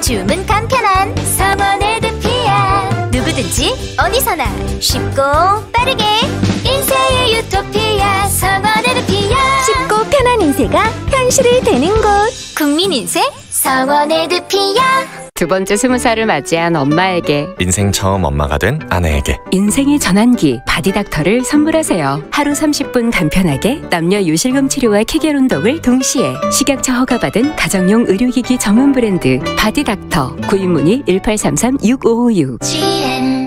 주문 간편한 성원 에드피아. 누구든지 어디서나 쉽고 빠르게 인쇄의 유토피아 성원 에드피아. 쉽고 편한 인쇄가 현실이 되는 곳. 국민인쇄 성원 에드피아. 두 번째 20살을 맞이한 엄마에게, 인생 처음 엄마가 된 아내에게 인생의 전환기 바디닥터를 선물하세요. 하루 30분 간편하게 남녀 요실금 치료와 케겔 운동을 동시에. 식약처 허가받은 가정용 의료기기 전문 브랜드 바디닥터. 구입 문의 1833-6556.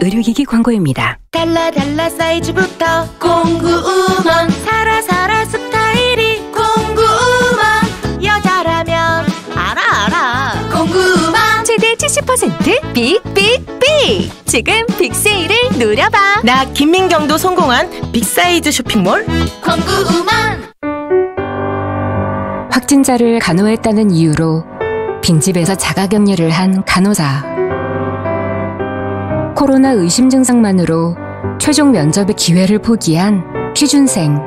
의료기기 광고입니다. 달라 사이즈부터 공구우먼. 살아 스타일이 공구우먼. 여자라면 알아 공구우먼. 최대 70% 빅! 지금 빅세일을 누려봐. 나 김민경도 성공한 빅사이즈 쇼핑몰 공구우먼. 확진자를 간호했다는 이유로 빈집에서 자가격리를 한 간호사. 코로나 의심 증상만으로 최종 면접의 기회를 포기한 취준생.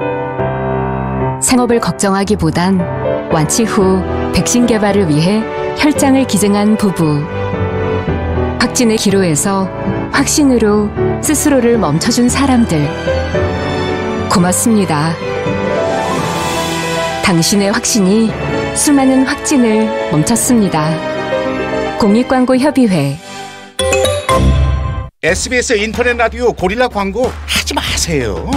생업을 걱정하기보단 완치 후 백신 개발을 위해 혈장을 기증한 부부. 확진의 기로에서 확신으로 스스로를 멈춰준 사람들. 고맙습니다. 당신의 확신이 수많은 확진을 멈췄습니다. 공익광고협의회. SBS 인터넷 라디오 고릴라 광고 하지 마세요.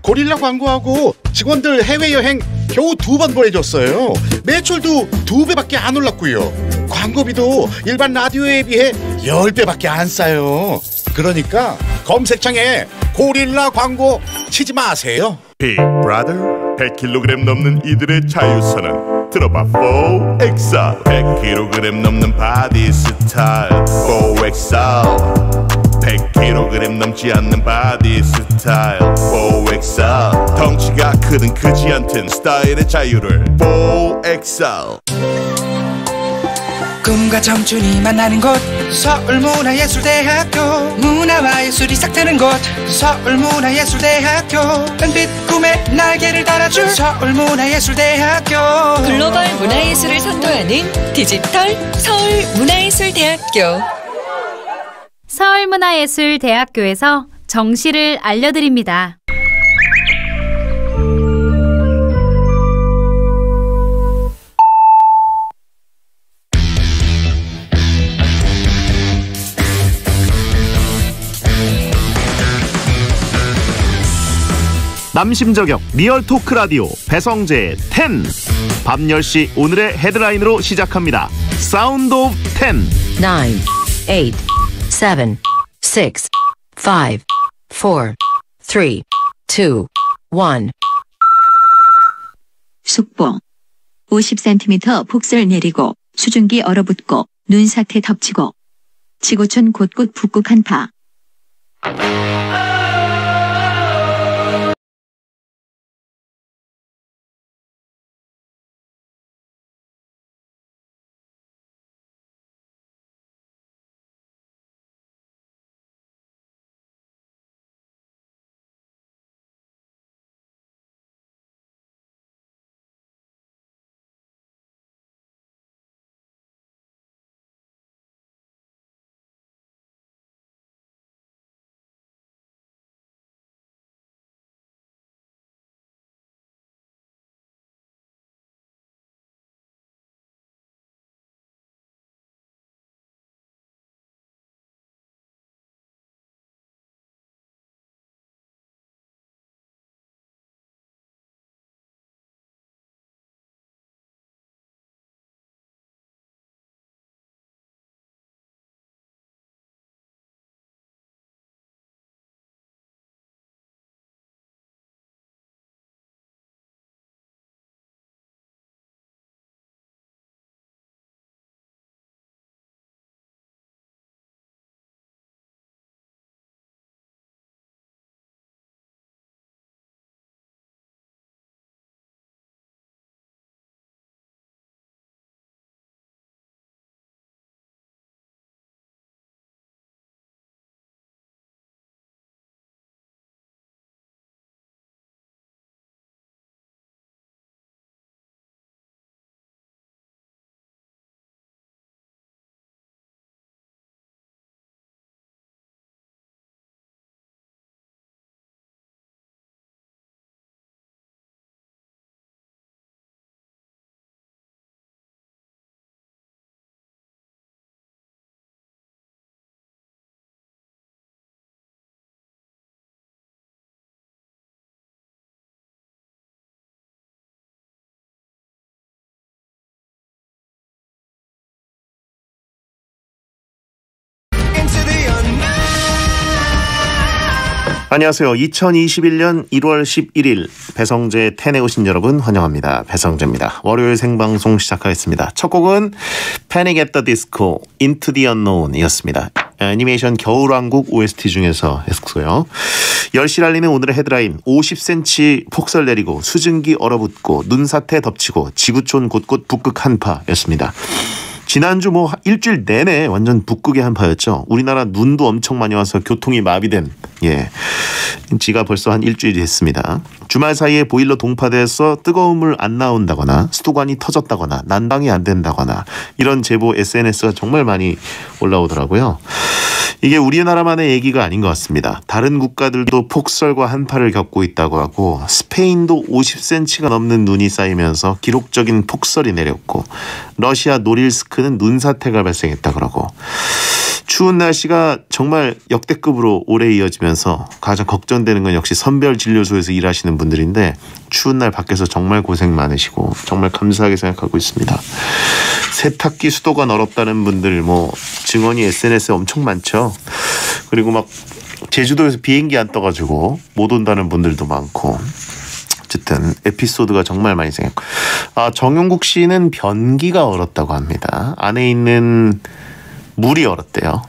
고릴라 광고하고 직원들 해외여행 겨우 2번 보내줬어요. 매출도 2배밖에 안 올랐고요. 광고비도 일반 라디오에 비해 10배밖에 안 싸요. 그러니까 검색창에 고릴라 광고 치지 마세요. 빅브라더 100kg 넘는 이들의 자유선언 들어봐 4XL 100kg 넘는 바디 스타일 4XL 100kg 넘지 않는 바디 스타일 4XL 덩치가 크든 크지 않든 스타일의 자유를 4XL. 꿈과 청춘이 만나는 곳 서울문화예술대학교. 문화와 예술이 싹트는 곳 서울문화예술대학교. 은빛 꿈의 날개를 달아줄 서울문화예술대학교. 글로벌 문화예술을 선도하는 디지털 서울문화예술대학교. 서울문화예술대학교에서 정시를 알려드립니다. 남심저격 리얼 토크 라디오 배성재의 10. 밤 10시 오늘의 헤드라인으로 시작합니다. 사운드 오브 10. 9, 8, 7, 6, 5, 4, 3, 2, 1. 속보. 50cm 폭설 내리고 수증기 얼어붙고 눈사태 덮치고 지구촌 곳곳 북극 한파. 안녕하세요. 2021년 1월 11일 배성재 10에 오신 여러분 환영합니다. 배성재입니다. 월요일 생방송 시작하겠습니다. 첫 곡은 Panic at the Disco, Into the Unknown 이었습니다. 애니메이션 겨울왕국 OST 중에서 했고요. 10시 알리는 오늘의 헤드라인 50cm 폭설 내리고 수증기 얼어붙고 눈사태 덮치고 지구촌 곳곳 북극 한파였습니다. 지난주 일주일 내내 완전 북극의 한파였죠. 우리나라 눈도 엄청 많이 와서 교통이 마비된 지가 벌써 한 일주일이 됐습니다. 주말 사이에 보일러 동파돼서 뜨거운 물 안 나온다거나 수도관이 터졌다거나 난방이 안 된다거나 이런 제보 SNS가 정말 많이 올라오더라고요. 이게 우리나라만의 얘기가 아닌 것 같습니다. 다른 국가들도 폭설과 한파를 겪고 있다고 하고 스페인도 50cm가 넘는 눈이 쌓이면서 기록적인 폭설이 내렸고 러시아 노릴스크는 눈사태가 발생했다고 하고 추운 날씨가 정말 역대급으로 오래 이어지면서 가장 걱정되는 건 역시 선별진료소에서 일하시는 분들인데 추운 날 밖에서 정말 고생 많으시고 정말 감사하게 생각하고 있습니다. 세탁기 수도가 얼었다는 분들 증언이 SNS에 엄청 많죠. 그리고 막 제주도에서 비행기 안 떠가지고 못 온다는 분들도 많고 어쨌든 에피소드가 정말 많이 생겼고 정용국 씨는 변기가 얼었다고 합니다. 안에 있는 물이 얼었대요.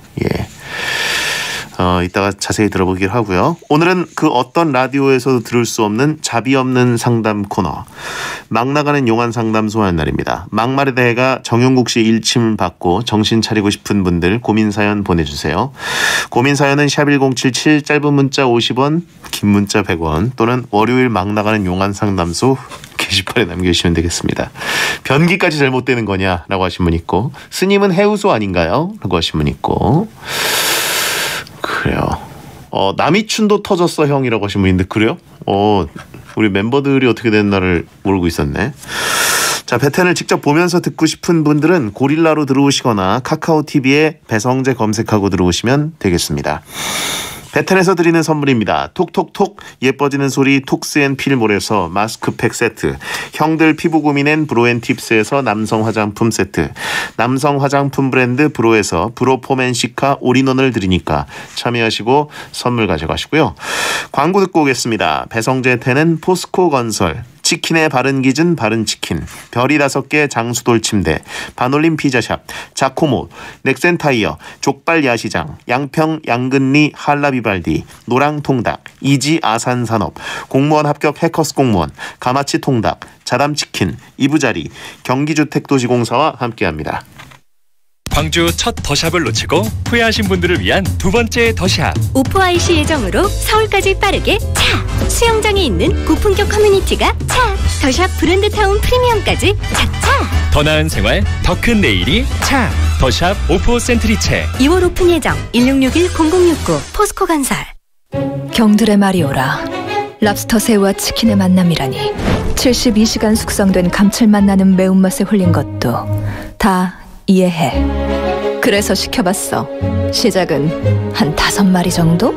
이따가 자세히 들어보기로 하고요. 오늘은 그 어떤 라디오에서도 들을 수 없는 자비 없는 상담 코너 막 나가는 용한 상담소 하는 날입니다. 막말의 대회가 정용국 씨 일침을 받고 정신 차리고 싶은 분들 고민 사연 보내주세요. 고민 사연은 샵1077 짧은 문자 50원 긴 문자 100원 또는 월요일 막 나가는 용한 상담소 게시판에 남겨주시면 되겠습니다. 변기까지 잘못되는 거냐라고 하신 분 있고 스님은 해우소 아닌가요? 라고 하신 분 있고 그래요. 남이춘도 터졌어 형이라고 하신 분인데 그래요? 우리 멤버들이 어떻게 된 날을 모르고 있었네. 자, 배텐을 직접 보면서 듣고 싶은 분들은 고릴라로 들어오시거나 카카오TV에 배성재 검색하고 들어오시면 되겠습니다. 배텐에서 드리는 선물입니다. 톡톡톡 예뻐지는 소리 톡스앤필몰에서 마스크팩 세트, 형들 피부 고민엔 브로앤팁스에서 남성 화장품 세트, 남성 화장품 브랜드 브로에서 브로포맨시카 올인원을 드리니까 참여하시고 선물 가져가시고요. 광고 듣고 오겠습니다. 배성재 10은 포스코건설, 치킨의 바른 기준 바른 치킨, 별이 5개 장수돌 침대, 반올림 피자샵, 자코모, 넥센 타이어, 족발 야시장, 양평 양근리 한라비발디, 노랑통닭, 이지 아산산업, 공무원 합격 해커스 공무원, 가마치 통닭, 자담치킨, 이부자리, 경기주택도시공사와 함께합니다. 광주 첫 더샵을 놓치고 후회하신 분들을 위한 두 번째 더샵. 오프아이시 예정으로 서울까지 빠르게 차! 수영장이 있는 고품격 커뮤니티가 차! 더샵 브랜드타운 프리미엄까지 차차! 더 나은 생활, 더 큰 내일이 차! 더샵 오포 센트리체. 2월 오픈 예정 1661-0069 포스코건설. 경들의 마리오라. 랍스터 새우와 치킨의 만남이라니. 72시간 숙성된 감칠맛 나는 매운맛에 홀린 것도 다 이해해. 그래서 시켜봤어. 시작은 한 5마리 정도?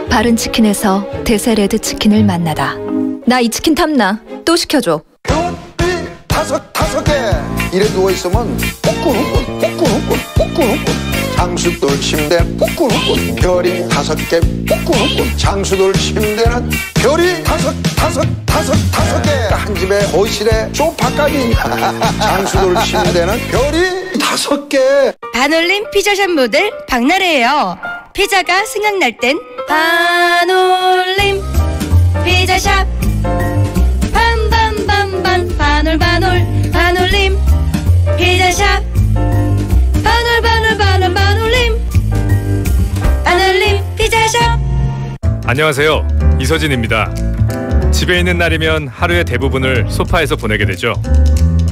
바른 치킨에서 대세 레드 치킨을 만나다. 나 이 치킨 탐나. 또 시켜줘. 다섯 개. 이래 누워있으면 후끈후끈 장수돌 침대 후끈후끈 별이 5개 후끈후끈 장수돌 침대는 별이 다섯 개. 한 집에 거실에 소파까지 장수돌 침대는 별이 5개. 반올림 피자샵 모델 박나래예요. 피자가 생각날 땐 반올림 피자샵. 반반반반 반올림 피자샵. 반올림 피자샵. 안녕하세요, 이서진입니다. 집에 있는 날이면 하루의 대부분을 소파에서 보내게 되죠.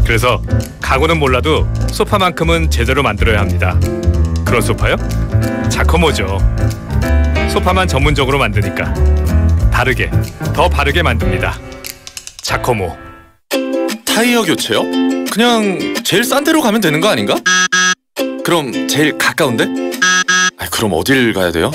그래서 가구는 몰라도 소파만큼은 제대로 만들어야 합니다. 그런 소파요? 자코모죠. 소파만 전문적으로 만드니까 바르게, 더 바르게 만듭니다. 자코모. 타이어 교체요? 그냥 제일 싼 데로 가면 되는 거 아닌가? 그럼 제일 가까운데? 그럼 어딜 가야 돼요?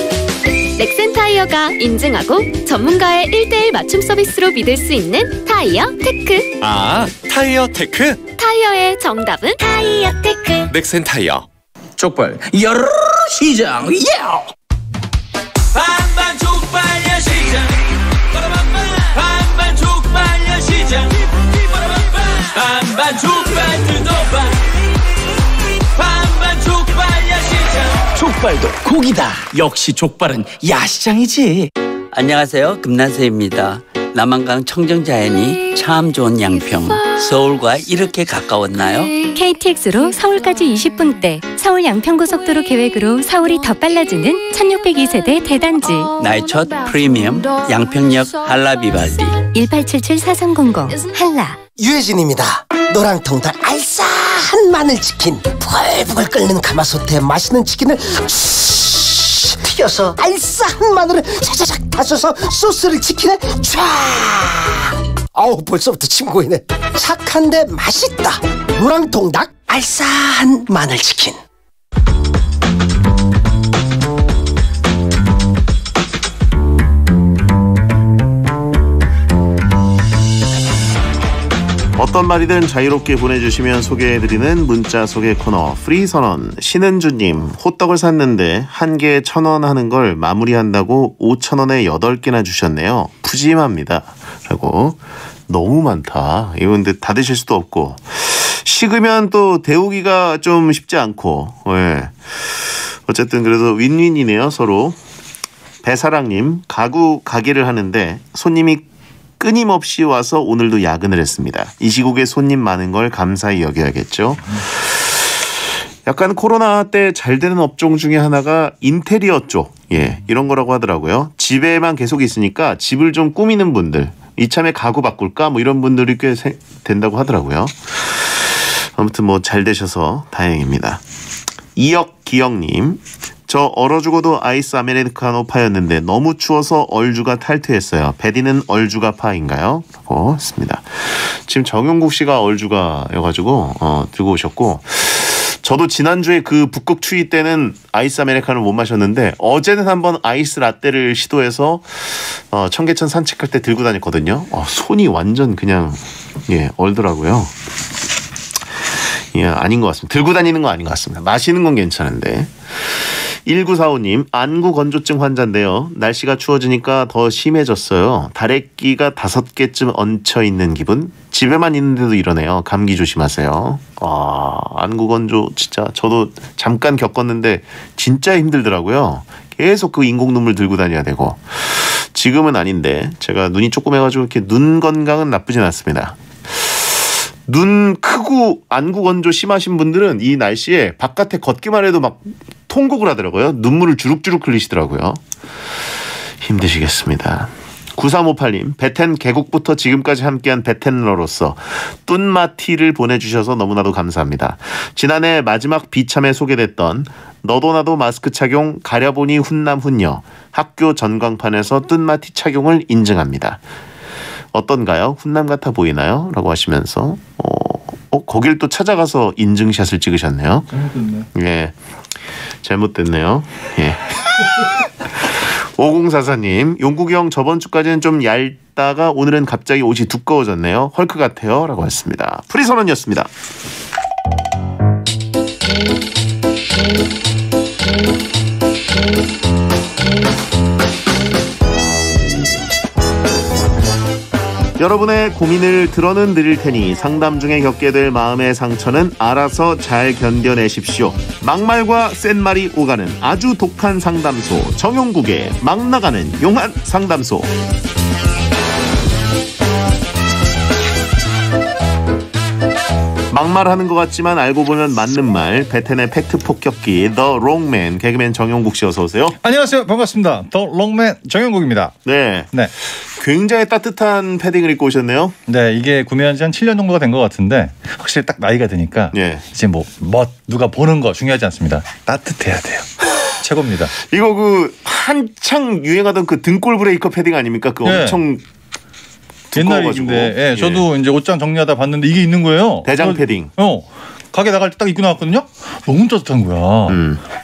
넥센 타이어가 인증하고 전문가의 1:1 맞춤 서비스로 믿을 수 있는 타이어 테크. 아, 타이어 테크? 타이어의 정답은 타이어 테크. 넥센 타이어. 족발 여러 시장. 반반 족발 야식. 반반 족발 뜯어봐 반반 족발 야시장 족발도 고기다 역시 족발은 야시장이지. 안녕하세요, 금난세입니다. 남한강 청정자연이 참 좋은 양평. 서울과 이렇게 가까웠나요? KTX로 서울까지 20분대, 서울 양평고속도로 계획으로 서울이 더 빨라지는 1602세대 대단지. 나의 첫 프리미엄 양평역 한라비발디. 1877-4300 한라. 유해진입니다. 노랑통닭 알싸한 마늘치킨, 부글부글 끓는 가마솥에 맛있는 치킨을 튀겨서 알싸한 마늘을 차차작 다져서 소스를 치킨에 쫙. 아우, 벌써부터 침 고이네. 착한데 맛있다. 노랑통닭 알싸한 마늘치킨. 어떤 말이든 자유롭게 보내주시면 소개해드리는 문자 소개 코너 프리선언. 신은주님, 호떡을 샀는데 한 개에 1,000원 하는 걸 마무리한다고 5,000원에 8개나 주셨네요. 푸짐합니다. 라고. 너무 많다. 이건 근데 다 드실 수도 없고 식으면 또 데우기가 좀 쉽지 않고. 예. 어쨌든 그래도 윈윈이네요, 서로. 배사랑님, 가게를 하는데 손님이 끊임없이 와서 오늘도 야근을 했습니다. 이 시국에 손님 많은 걸 감사히 여겨야겠죠. 약간 코로나 때 잘 되는 업종 중에 하나가 인테리어 쪽, 예, 이런 거라고 하더라고요. 집에만 계속 있으니까 집을 좀 꾸미는 분들, 이참에 가구 바꿀까 뭐 이런 분들이 꽤 된다고 하더라고요. 아무튼 뭐 잘 되셔서 다행입니다. 이혁기영님, 저 얼어 죽어도 아이스 아메리카노 파였는데 너무 추워서 얼주가 탈퇴했어요. 베디는 얼주가 파인가요? 라고 했습니다. 지금 정용국 씨가 얼주가여가지고 들고 오셨고, 저도 지난주에 그 북극 추위 때는 아이스 아메리카노를 못 마셨는데 어제는 한번 아이스 라떼를 시도해서 청계천 산책할 때 들고 다녔거든요. 손이 완전 그냥 얼더라고요. 예, 아닌 것 같습니다. 들고 다니는 건 아닌 것 같습니다. 마시는 건 괜찮은데. 1945님, 안구 건조증 환자인데요. 날씨가 추워지니까 더 심해졌어요. 다래끼가 5개쯤 얹혀있는 기분? 집에만 있는데도 이러네요. 감기 조심하세요. 안구 건조 진짜 저도 잠깐 겪었는데 진짜 힘들더라고요. 계속 그 인공 눈물 들고 다녀야 되고. 지금은 아닌데 제가 눈이 조금 해가지고 이렇게 눈 건강은 나쁘진 않습니다. 눈 크고 안구 건조 심하신 분들은 이 날씨에 바깥에 걷기만 해도 막 통곡을 하더라고요. 눈물을 주룩주룩 흘리시더라고요. 힘드시겠습니다. 9358님, 베텐 개국부터 지금까지 함께한 베텐러로서 뚠마티를 보내주셔서 너무나도 감사합니다. 지난해 마지막 비참에 소개됐던 너도 나도 마스크 착용 가려보니 훈남 훈녀, 학교 전광판에서 뚠마티 착용을 인증합니다. 어떤가요? 훈남 같아 보이나요? 라고 하시면서 거길 또 찾아가서 인증샷을 찍으셨네요. 잘못됐네. 예, 잘못됐네요. 예. 5044님, 용국이 형 저번 주까지는 좀 얇다가 오늘은 갑자기 옷이 두꺼워졌네요. 헐크 같아요. 라고 했습니다. 프리선언이었습니다. 여러분의 고민을 들어는 드릴 테니 상담 중에 겪게 될 마음의 상처는 알아서 잘 견뎌내십시오. 막말과 센말이 오가는 아주 독한 상담소, 정용국의 막 나가는 용한 상담소. 막말하는 것 같지만 알고 보면 맞는 말, 베텐의 팩트 폭격기 The Wrong Man, 개그맨 정용국 씨 어서 오세요. 안녕하세요. 반갑습니다. The Wrong Man 정용국입니다. 네. 굉장히 따뜻한 패딩을 입고 오셨네요. 네, 이게 구매한 지 한 7년 정도가 된 것 같은데 확실히 딱 나이가 드니까 이제 뭐 누가 보는 거 중요하지 않습니다. 따뜻해야 돼요. 최고입니다. 이거 한창 유행하던 그 등골 브레이커 패딩 아닙니까? 그 엄청 옛날인데, 저도 이제 옷장 정리하다 봤는데 이게 있는 거예요. 대장 패딩. 가게 나갈 때 딱 입고 나왔거든요. 너무 따뜻한 거야.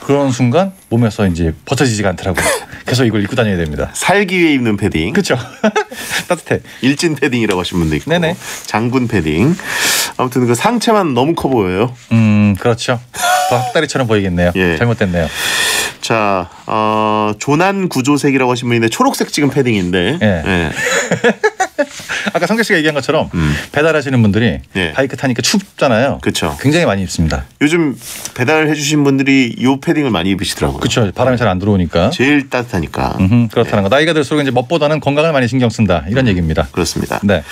그런 순간 몸에서 이제 벗어지지가 않더라고요. 그래서 이걸 입고 다녀야 됩니다. 살기 위해 입는 패딩. 그렇죠. 따뜻해. 일진 패딩이라고 하신 분도 있고. 네네. 장군 패딩. 아무튼 그 상체만 너무 커 보여요. 그렇죠. 더 학다리처럼 보이겠네요. 잘못됐네요. 자, 조난 구조색이라고 하신 분인데 초록색 지금 패딩인데. 예. 예. 아까 성재 씨가 얘기한 것처럼 배달하시는 분들이 바이크 타니까 춥잖아요. 그렇죠. 굉장히 많이 입습니다. 요즘 배달해 주신 분들이 이 패딩을 많이 입으시더라고요. 그렇죠. 바람이 잘 안 들어오니까. 제일 따뜻하니까. 그렇다는 거. 나이가 들수록 이제 멋보다는 건강을 많이 신경 쓴다. 이런 얘기입니다. 그렇습니다. 네.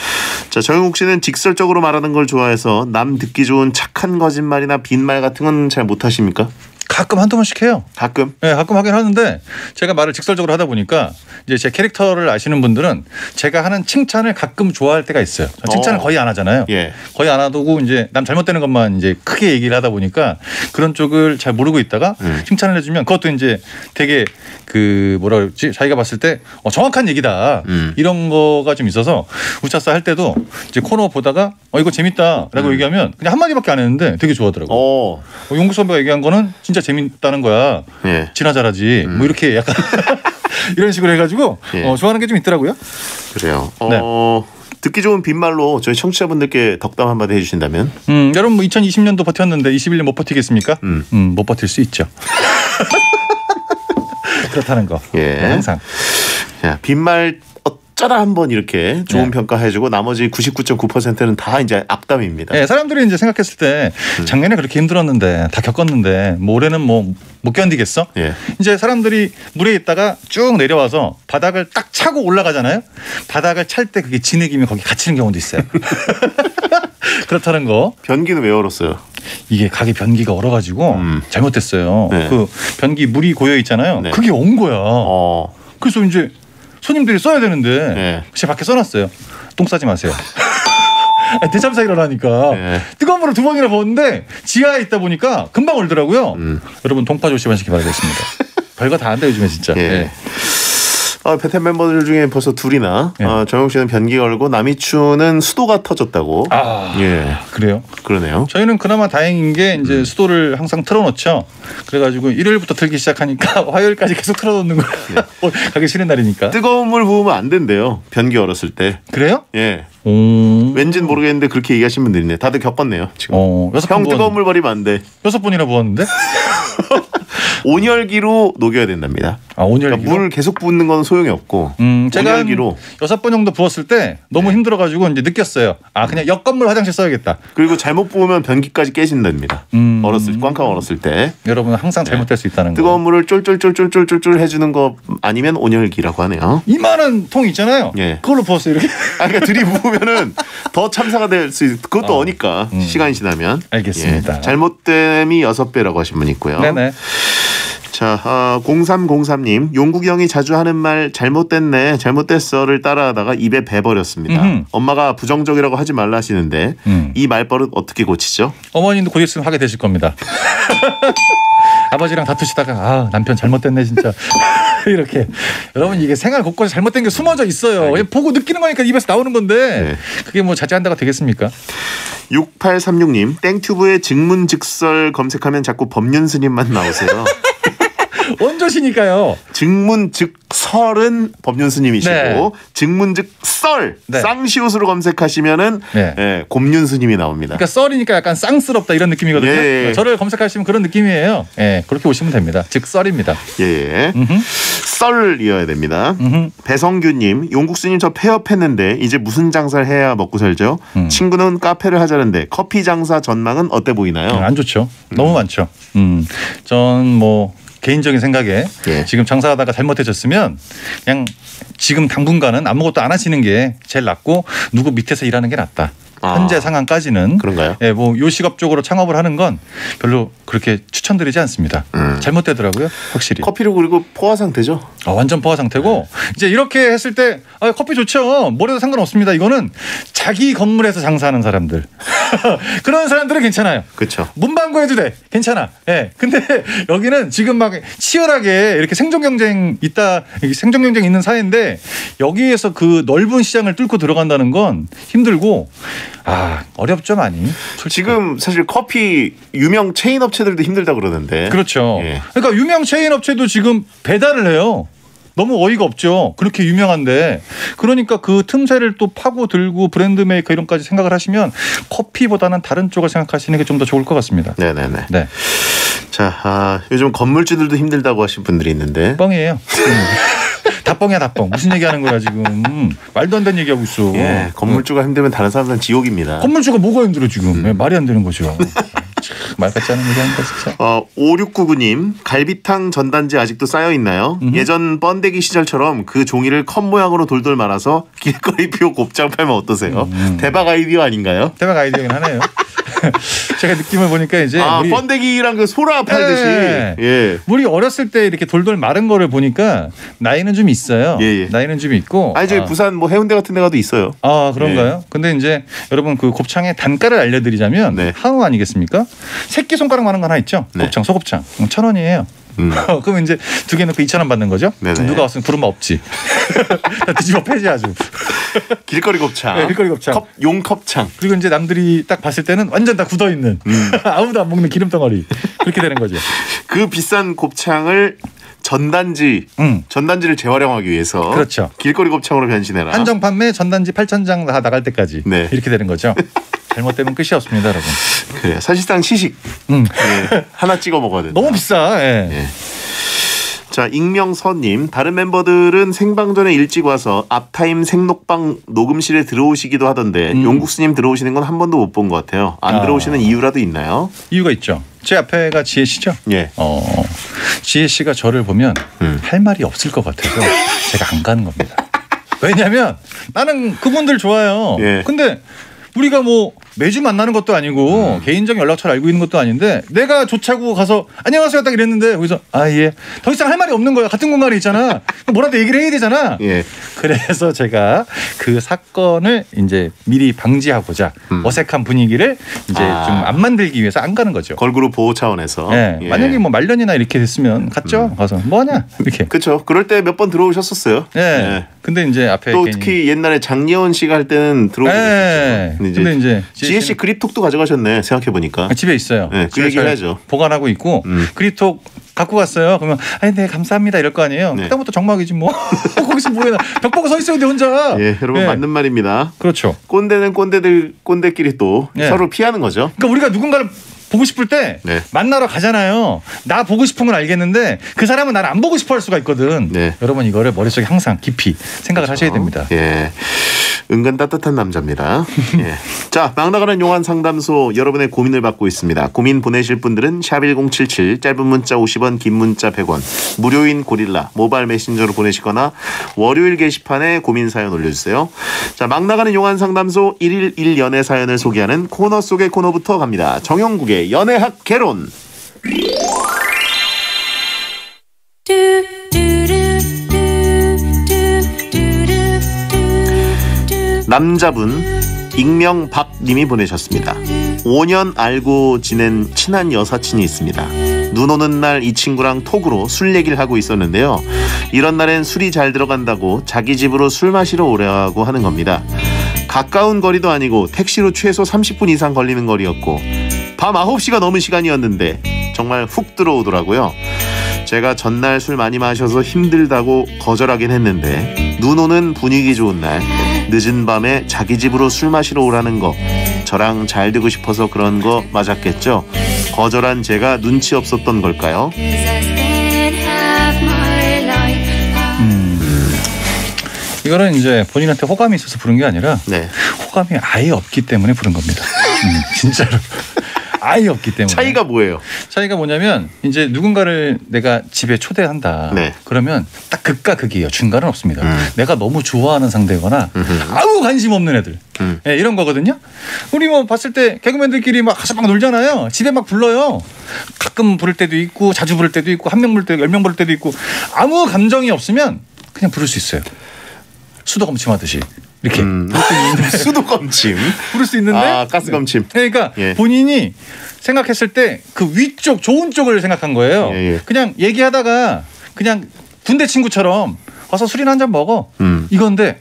자, 정영욱 씨는 직설적으로 말하는 걸 좋아해서 남 듣기 좋은 착한 거짓말이나 빈말 같은 건 잘 못하십니까? 가끔 한두 번씩 해요. 가끔? 네, 가끔 하긴 하는데 제가 말을 직설적으로 하다 보니까 이제 제 캐릭터를 아시는 분들은 제가 하는 칭찬을 가끔 좋아할 때가 있어요. 칭찬을 거의 안 하잖아요. 예. 거의 안 하고 이제 남 잘못되는 것만 이제 크게 얘기를 하다 보니까 그런 쪽을 잘 모르고 있다가 칭찬을 해주면 그것도 이제 되게 그 뭐라 그러지? 자기가 봤을 때 정확한 얘기다. 이런 거가 좀 있어서 우차싸 할 때도 이제 코너 보다가 이거 재밌다라고 얘기하면 그냥 한마디밖에 안 했는데 되게 좋아하더라고요. 용국 선배가 얘기한 거는 진짜 재밌다는 거야. 예. 진화 잘하지. 뭐 이렇게 약간 이런 식으로 해가지고 좋아하는 게 좀 있더라고요. 그래요. 네. 듣기 좋은 빈말로 저희 청취자분들께 덕담 한마디 해주신다면? 여러분 뭐 2020년도 버텼는데 21년 못 버티겠습니까? 못 버틸 수 있죠. 그렇다는 거. 예. 항상. 야, 빈말 어쩌다 한번 이렇게 좋은 평가 해주고 나머지 99.9%는 다 이제 악담입니다. 네, 사람들이 이제 생각했을 때 작년에 그렇게 힘들었는데 다 겪었는데 뭐 올해는 뭐 못 견디겠어? 예. 이제 사람들이 물에 있다가 쭉 내려와서 바닥을 딱 차고 올라가잖아요. 바닥을 찰 때 그게 진흙이면 거기 갇히는 경우도 있어요. 그렇다는 거. 변기는 왜 얼었어요? 이게 가게 변기가 얼어가지고 잘못됐어요. 네. 그 변기 물이 고여 있잖아요. 네. 그게 온 거야. 그래서 이제 손님들이 써야 되는데 제 밖에 써놨어요. 똥 싸지 마세요. 대참사 일어나니까 뜨거운 물을 2번이나 부었는데 지하에 있다 보니까 금방 얼더라고요. 여러분 동파 조심하시기 바라겠습니다. 별거 다 한다 요즘에 진짜. 예. 베텐 멤버들 중에 벌써 둘이나 정영 씨는 변기가 얼고 남이추는 수도가 터졌다고. 예, 그래요? 그러네요. 저희는 그나마 다행인 게 이제 수도를 항상 틀어놓죠. 그래가지고 일요일부터 틀기 시작하니까 화요일까지 계속 틀어놓는 거예요. 가기 싫은 날이니까. 뜨거운 물 부으면 안 된대요. 변기 얼었을 때. 그래요? 예. 왠지는 모르겠는데 그렇게 얘기하신 분들이 있네. 다들 겪었네요. 지금. 형 뜨거운 물 버리면 안 돼. 6번이나 부었는데? 온열기로 녹여야 된답니다. 온열기로? 그러니까 물 계속 붓는 건 소용이 없고 제가 온열기로 6번 정도 부었을 때 너무 힘들어가지고 이제 느꼈어요. 그냥 옆건물 화장실 써야겠다. 그리고 잘못 부으면 변기까지 깨진답니다. 꽝꽝 얼었을 때. 여러분은 항상 잘못될 수 있다는 거. 뜨거운 물을 쫄쫄쫄쫄쫄쫄 해주는 거 아니면 온열기라고 하네요. 이만한 통 있잖아요. 예. 그걸로 부었어요 이렇게. 그러니까 들이부으면은 더 참사가 될 수 있. 그것도 어니까 시간이 지나면. 알겠습니다. 예. 잘못됨이 6배라고 하신 분 있고요. 네네. 자, 0303님 용국이 형이 자주 하는 말 잘못됐네 잘못됐어를 따라하다가 입에 배 버렸습니다. 엄마가 부정적이라고 하지 말라 하시는데 이 말버릇 어떻게 고치죠? 어머님도 곧 있으면 하게 되실 겁니다. 아버지랑 다투시다가 남편 잘못됐네 진짜. 이렇게. 여러분 이게 생활 곳곳에 잘못된 게 숨어져 있어요. 보고 느끼는 거니까 입에서 나오는 건데 그게 뭐 자제한다가 되겠습니까? 6836님 땡튜브에 증문즉설 검색하면 자꾸 법륜 스님만 나오세요. 원조시니까요. 증문즉설은 법륜 스님이시고 증문즉설 쌍시옷으로 검색하시면은 곰륜 스님이 나옵니다. 그러니까 썰이니까 약간 쌍스럽다 이런 느낌이거든요. 저를 검색하시면 그런 느낌이에요. 그렇게 오시면 됩니다. 즉 썰입니다. 예. 썰이어야 됩니다. 배성규님 용국스님 저 폐업했는데 이제 무슨 장사를 해야 먹고 살죠? 친구는 카페를 하자는데 커피 장사 전망은 어때 보이나요? 안 좋죠. 너무 많죠. 전 뭐 개인적인 생각에 지금 장사하다가 잘못해졌으면 그냥 지금 당분간은 아무것도 안 하시는 게 제일 낫고 누구 밑에서 일하는 게 낫다. 현재 상황까지는 그런가요? 예, 뭐 요식업 쪽으로 창업을 하는 건 별로 그렇게 추천드리지 않습니다. 잘못되더라고요, 확실히. 커피로 그리고 포화 상태죠? 완전 포화 상태고 이제 이렇게 했을 때 커피 좋죠. 뭐래도 상관없습니다. 이거는 자기 건물에서 장사하는 사람들 그런 사람들은 괜찮아요. 그렇죠. 문방구 해도 돼, 괜찮아. 예. 근데 여기는 지금 막 치열하게 이렇게 생존 경쟁 있는 사회인데 여기에서 그 넓은 시장을 뚫고 들어간다는 건 힘들고. 어렵죠 많이. 솔직히. 지금 사실 커피 유명 체인 업체들도 힘들다 그러는데. 그렇죠. 그러니까 유명 체인 업체도 지금 배달을 해요. 너무 어이가 없죠. 그렇게 유명한데. 그러니까 그 틈새를 또 파고들고 브랜드 메이커 이런까지 생각을 하시면 커피보다는 다른 쪽을 생각하시는 게 좀 더 좋을 것 같습니다. 네네네. 네. 자, 요즘 건물주들도 힘들다고 하신 분들이 있는데 뻥이에요. 다 뻥이야, 다 뻥. 무슨 얘기하는 거야 지금? 말도 안 되는 얘기하고 있어. 예, 건물주가 힘들면 다른 사람들은 지옥입니다. 건물주가 뭐가 힘들어 지금? 말이 안 되는 거죠. 말 같지 않은 얘기 하는 거 진짜. 5699님 갈비탕 전단지 아직도 쌓여 있나요? 예전 번데기 시절처럼 그 종이를 컵 모양으로 돌돌 말아서 길거리표 곱창 팔면 어떠세요? 대박 아이디어 아닌가요? 대박 아이디어긴 하네요. 제가 느낌을 보니까 이제 우리 번데기랑 그 소라 팔듯이 예. 우리 어렸을 때 이렇게 돌돌 마른 거를 보니까 나이는 좀 있어요. 나이는 좀 있고. 아니 저희 부산 뭐 해운대 같은 데 가도 있어요. 아 그런가요? 근데 이제 여러분 그 곱창의 단가를 알려드리자면 한우 아니겠습니까? 새끼손가락만한 거 하나 있죠. 곱창 소곱창 1,000원이에요. 그럼 이제 2개 넣고 2,000원 받는 거죠. 누가 왔으면 부르면 없지. 뒤집어 패지 아주. 길거리 곱창. 네, 길거리 곱창. 용컵창. 그리고 이제 남들이 딱 봤을 때는 완전 다 굳어 있는 아무도 안 먹는 기름 덩어리. 그렇게 되는 거죠. 그 비싼 곱창을 전단지를 재활용하기 위해서 그렇죠. 길거리 곱창으로 변신해라. 한정 판매 전단지 8,000장 다 나갈 때까지 이렇게 되는 거죠. 잘못되면 끝이 없습니다, 여러분. 그래요. 사실상 시식. 예, 하나 찍어 먹어야 된다. 너무 비싸. 예. 자, 익명서님. 다른 멤버들은 생방전에 일찍 와서 앞타임 생록방 녹음실에 들어오시기도 하던데 용국수님 들어오시는 건 한 번도 못 본 것 같아요. 안 들어오시는 이유라도 있나요? 이유가 있죠. 제 앞에가 지혜 씨죠? 예. 지혜 씨가 저를 보면 할 말이 없을 것 같아서 제가 안 가는 겁니다. 왜냐면 나는 그분들 좋아요. 근데 우리가 뭐 매주 만나는 것도 아니고 개인적 연락처를 알고 있는 것도 아닌데 내가 조차고 가서 안녕하세요 딱 이랬는데 거기서 예. 더 이상 할 말이 없는 거야. 같은 공간에 있잖아. 뭐라도 얘기를 해야 되잖아. 그래서 제가 그 사건을 이제 미리 방지하고자 어색한 분위기를 이제 좀 안 만들기 위해서 안 가는 거죠. 걸그룹 보호 차원에서. 만약에 뭐 말년이나 이렇게 됐으면 갔죠. 가서 뭐하냐 이렇게. 그렇죠. 그럴 때 몇 번 들어오셨었어요. 근데 이제 앞에 또 특히 옛날에 장예원 씨가 할 때는 들어오셨죠. 근데 이제 지혜 씨 그립톡도 가져가셨네. 생각해 보니까. 집에 있어요. 그 얘기를 해야죠. 보관하고 있고 그립톡 갖고 갔어요. 그러면 네 감사합니다 이럴 거 아니에요. 그다음부터 정막이지 뭐. 거기서 뭐해 벽 보고 서 있어야 돼 혼자. 여러분 맞는 말입니다. 그렇죠. 꼰대는 꼰대끼리 또 서로 피하는 거죠. 그러니까 우리가 누군가를 보고 싶을 때 만나러 가잖아요. 나 보고 싶은 건 알겠는데 그 사람은 나를 안 보고 싶어 할 수가 있거든. 여러분 이거를 머릿속에 항상 깊이 생각을 하셔야 됩니다. 은근 따뜻한 남자입니다. 자, 막 나가는 용한 상담소 여러분의 고민을 받고 있습니다. 고민 보내실 분들은 샵1077 짧은 문자 50원 긴 문자 100원 무료인 고릴라 모바일 메신저로 보내시거나 월요일 게시판에 고민 사연 올려주세요. 자, 막 나가는 용한 상담소 1일 1연애 사연을 소개하는 코너 속의 코너부터 갑니다. 정영국의 연애학 개론. 남자분 익명 박님이 보내셨습니다. 5년 알고 지낸 친한 여사친이 있습니다. 눈 오는 날 이 친구랑 톡으로 술 얘기를 하고 있었는데요. 이런 날엔 술이 잘 들어간다고 자기 집으로 술 마시러 오라고 하는 겁니다. 가까운 거리도 아니고 택시로 최소 30분 이상 걸리는 거리였고 밤 9시가 넘은 시간이었는데 정말 훅 들어오더라고요. 제가 전날 술 많이 마셔서 힘들다고 거절하긴 했는데 눈 오는 분위기 좋은 날 늦은 밤에 자기 집으로 술 마시러 오라는 거 저랑 잘 되고 싶어서 그런 거 맞았겠죠? 거절한 제가 눈치 없었던 걸까요? 이거는 이제 본인한테 호감이 있어서 부른 게 아니라 호감이 아예 없기 때문에 부른 겁니다. 진짜로. 아예 없기 때문에. 차이가 뭐예요? 차이가 뭐냐면 이제 누군가를 내가 집에 초대한다. 그러면 딱 극과 극이에요. 중간은 없습니다. 내가 너무 좋아하는 상대거나 아무 관심 없는 애들. 이런 거거든요. 우리 뭐 봤을 때 개그맨들끼리 막 가서 막 놀잖아요. 집에 막 불러요. 가끔 부를 때도 있고 자주 부를 때도 있고 1명 부를 때도 10명 부를 때도 있고 아무 감정이 없으면 그냥 부를 수 있어요. 수도검침하듯이. 이렇게 수도검침 부를 수 있는데 가스검침. 그러니까 본인이 생각했을 때 그 위쪽 좋은 쪽을 생각한 거예요. 그냥 얘기하다가 그냥 군대 친구처럼 와서 술이나 한잔 먹어 이건데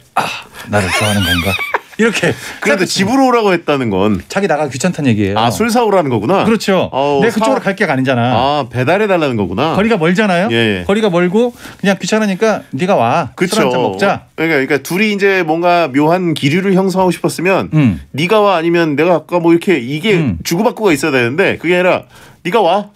나를 좋아하는 건가 이렇게. 그래도 집으로 오라고 했다는 건 자기 나가기 귀찮다는 얘기예요. 술 사오라는 거구나. 그렇죠. 내가 그쪽으로 갈 게 아니잖아. 배달해달라는 거구나. 거리가 멀잖아요. 거리가 멀고 그냥 귀찮으니까 네가 와. 술 한잔 먹자. 그러니까 둘이 이제 뭔가 묘한 기류를 형성하고 싶었으면 네가 와 아니면 내가 아까 뭐 이렇게 이게 주고받고가 있어야 되는데 그게 아니라 네가 와.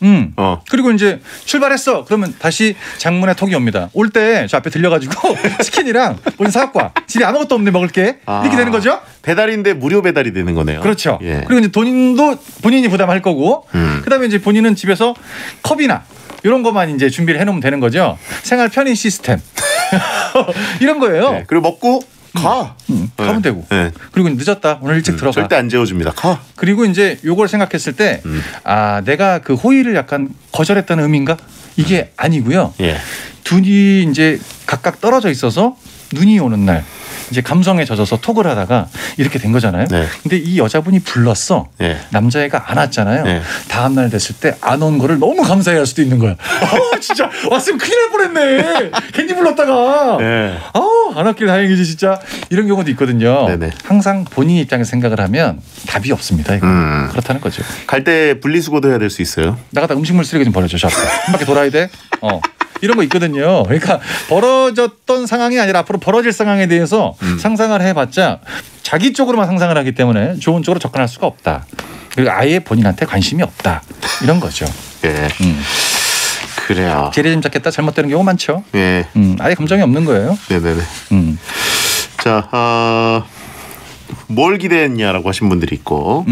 그리고 이제 출발했어. 그러면 다시 장문의 톡이 옵니다. 올 때 저 앞에 들려가지고 치킨이랑 본인 사갖고 와. 집에 아무것도 없는데 먹을게. 이렇게 되는 거죠. 배달인데 무료 배달이 되는 거네요. 그렇죠. 예. 그리고 이제 돈도 본인이 부담할 거고, 그다음에 이제 본인은 집에서 컵이나 이런 것만 이제 준비를 해놓으면 되는 거죠. 생활 편의 시스템 이런 거예요. 네. 그리고 먹고 가. 가면 되고. 네. 그리고 늦었다. 오늘 일찍 들어가. 절대 안 재워줍니다. 가. 그리고 이제 요걸 생각했을 때, 내가 그 호의를 약간 거절했다는 의미인가? 이게 아니고요. 예. 둘이 이제 각각 떨어져 있어서 눈이 오는 날. 이제 감성에 젖어서 톡을 하다가 이렇게 된 거잖아요. 네. 근데 이 여자분이 불렀어. 네. 남자애가 안 왔잖아요. 네. 다음 날 됐을 때 안 온 거를 너무 감사해할 수도 있는 거야. 진짜 왔으면 큰일 날 뻔했네. 괜히 불렀다가. 네. 안 왔길 다행이지 진짜. 이런 경우도 있거든요. 네네. 항상 본인 입장에서 생각을 하면 답이 없습니다. 이거. 그렇다는 거죠. 갈 때 분리수거도 해야 될 수 있어요. 나가다 음식물 쓰레기 좀 버려줘. 한 바퀴 돌아야 돼. 이런 거 있거든요. 그러니까 벌어졌던 상황이 아니라 앞으로 벌어질 상황에 대해서 상상을 해봤자 자기 쪽으로만 상상을 하기 때문에 좋은 쪽으로 접근할 수가 없다. 그리고 아예 본인한테 관심이 없다. 이런 거죠. 예. 그래요. 재래짐 잡겠다 잘못되는 경우 많죠. 예. 아예 감정이 없는 거예요. 네네네. 자, 뭘 기대했냐라고 하신 분들이 있고,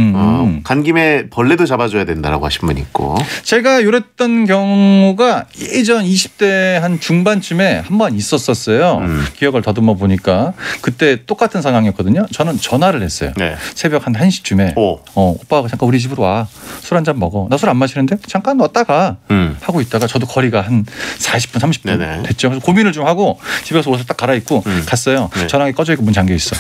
간 김에 벌레도 잡아줘야 된다라고 하신 분이 있고. 제가 이랬던 경우가 예전 20대 한 중반쯤에 한 번 있었었어요. 기억을 더듬어 보니까 그때 똑같은 상황이었거든요. 저는 전화를 했어요. 네. 새벽 한 1시쯤에 오빠가 잠깐 우리 집으로 와. 술 한잔 먹어. 나 술 안 마시는데 잠깐 왔다가 하고 있다가 저도 거리가 한 40분 30분 네네. 됐죠. 그래서 고민을 좀 하고 집에서 옷을 딱 갈아입고 갔어요. 네. 전화기 꺼져 있고 문 잠겨 있어.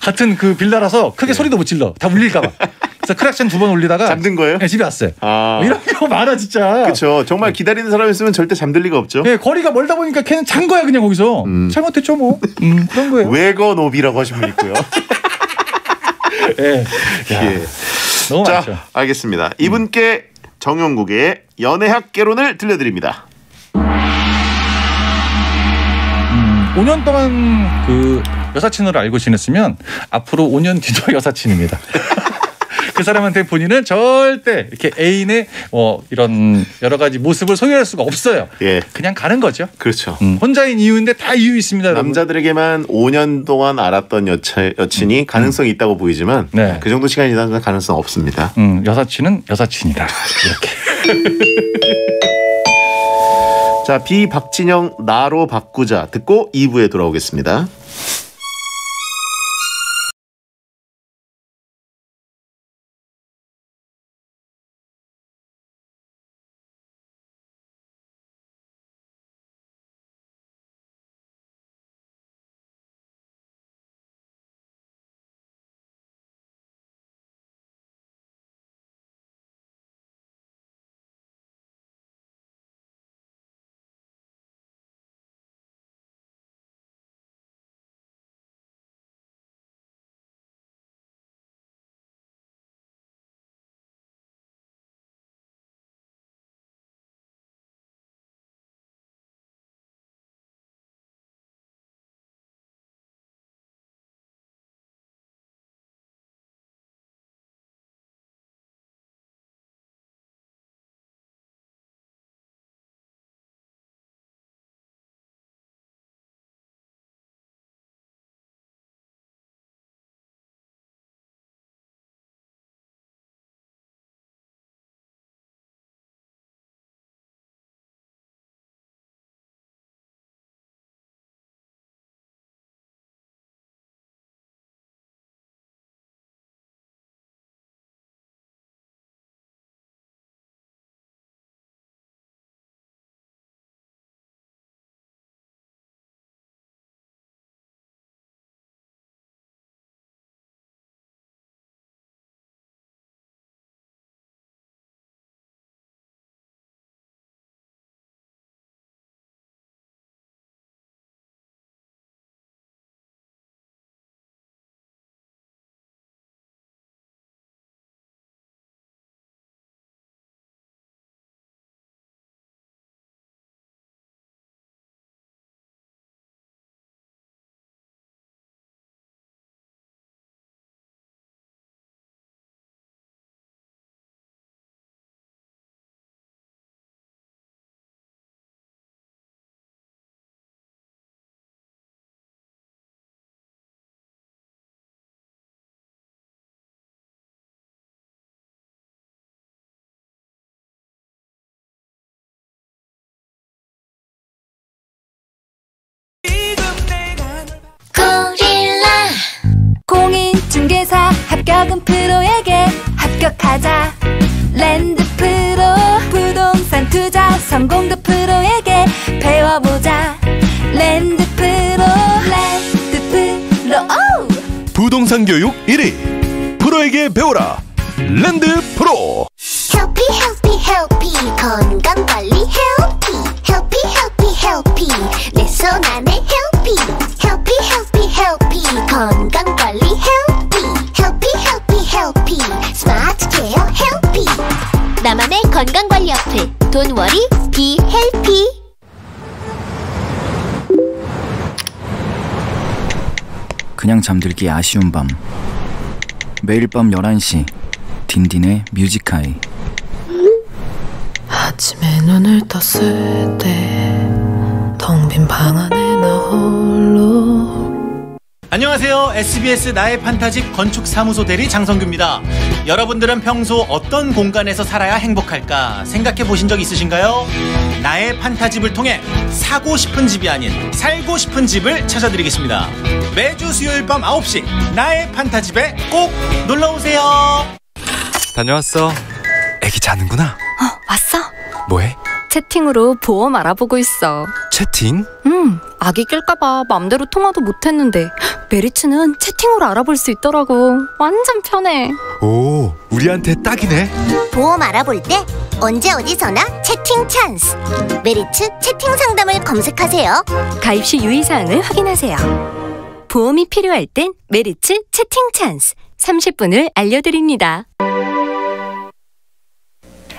같은 그 빌라라서 크게 소리도 못 질러. 다 울릴까 봐. 그래서 크락션 2번 울리다가 잠든 거예요? 네, 집에 왔어요. 이런 경우 많아 진짜. 그렇죠. 정말 기다리는 사람 있으면 절대 잠들 리가 없죠. 네, 거리가 멀다 보니까 걔는 잔 거야 그냥 거기서. 잘못했죠 뭐. 그런 거예요. 외거노비라고 하신 분 있고요. 예. 너무 자, 많죠. 알겠습니다. 이분께 정용국의 연애학개론을 들려드립니다. 5년 동안 그 여사친으로 알고 지냈으면 앞으로 5년 뒤도 여사친입니다. 그 사람한테 본인은 절대 이렇게 애인의 이런 여러 가지 모습을 소유할 수가 없어요. 예. 그냥 가는 거죠. 그렇죠. 혼자인 이유인데 다 이유 있습니다. 여러분. 남자들에게만 5년 동안 알았던 여친이 가능성이 있다고 보이지만 그 정도 시간이 지나면 가능성 없습니다. 여사친은 여사친이다. 이렇게. 자, 비박진영 나로 바꾸자 듣고 2부에 돌아오겠습니다. 중개사 합격은 프로에게 합격하자. 랜드 프로 부동산 투자 성공도 프로에게 배워보자. 랜드 프로 부동산 교육 1위 프로에게 배워라. 랜드 프로. 헬피 헬피 헬피 건강관리 헬피 헬피 헬피 헬피 내 손 안에 헬피 헬피 헬피 헬피 건강관리 헬피 헬피 헬피 헬피 스마트 케어 헬피 나만의 건강관리 어플 Don't worry be 헬피. 그냥 잠들기 아쉬운 밤. 매일 밤 11시 딘딘의 뮤직하이. 아침에 눈을 떴을 때 텅 빈 방 안에 나 홀로. 안녕하세요. SBS 나의 판타집 건축사무소 대리 장성규입니다. 여러분들은 평소 어떤 공간에서 살아야 행복할까 생각해 보신 적 있으신가요? 나의 판타집을 통해 사고 싶은 집이 아닌 살고 싶은 집을 찾아드리겠습니다. 매주 수요일 밤 9시 나의 판타집에 꼭 놀러오세요. 다녀왔어. 애기 자는구나. 왔어? 뭐해? 채팅으로 보험 알아보고 있어. 채팅? 아기 낄까봐 맘대로 통화도 못했는데 메리츠는 채팅으로 알아볼 수 있더라고. 완전 편해. 오, 우리한테 딱이네. 보험 알아볼 때 언제 어디서나 채팅 찬스. 메리츠 채팅 상담을 검색하세요. 가입 시 유의사항을 확인하세요. 보험이 필요할 땐 메리츠 채팅 찬스 30분을 알려드립니다.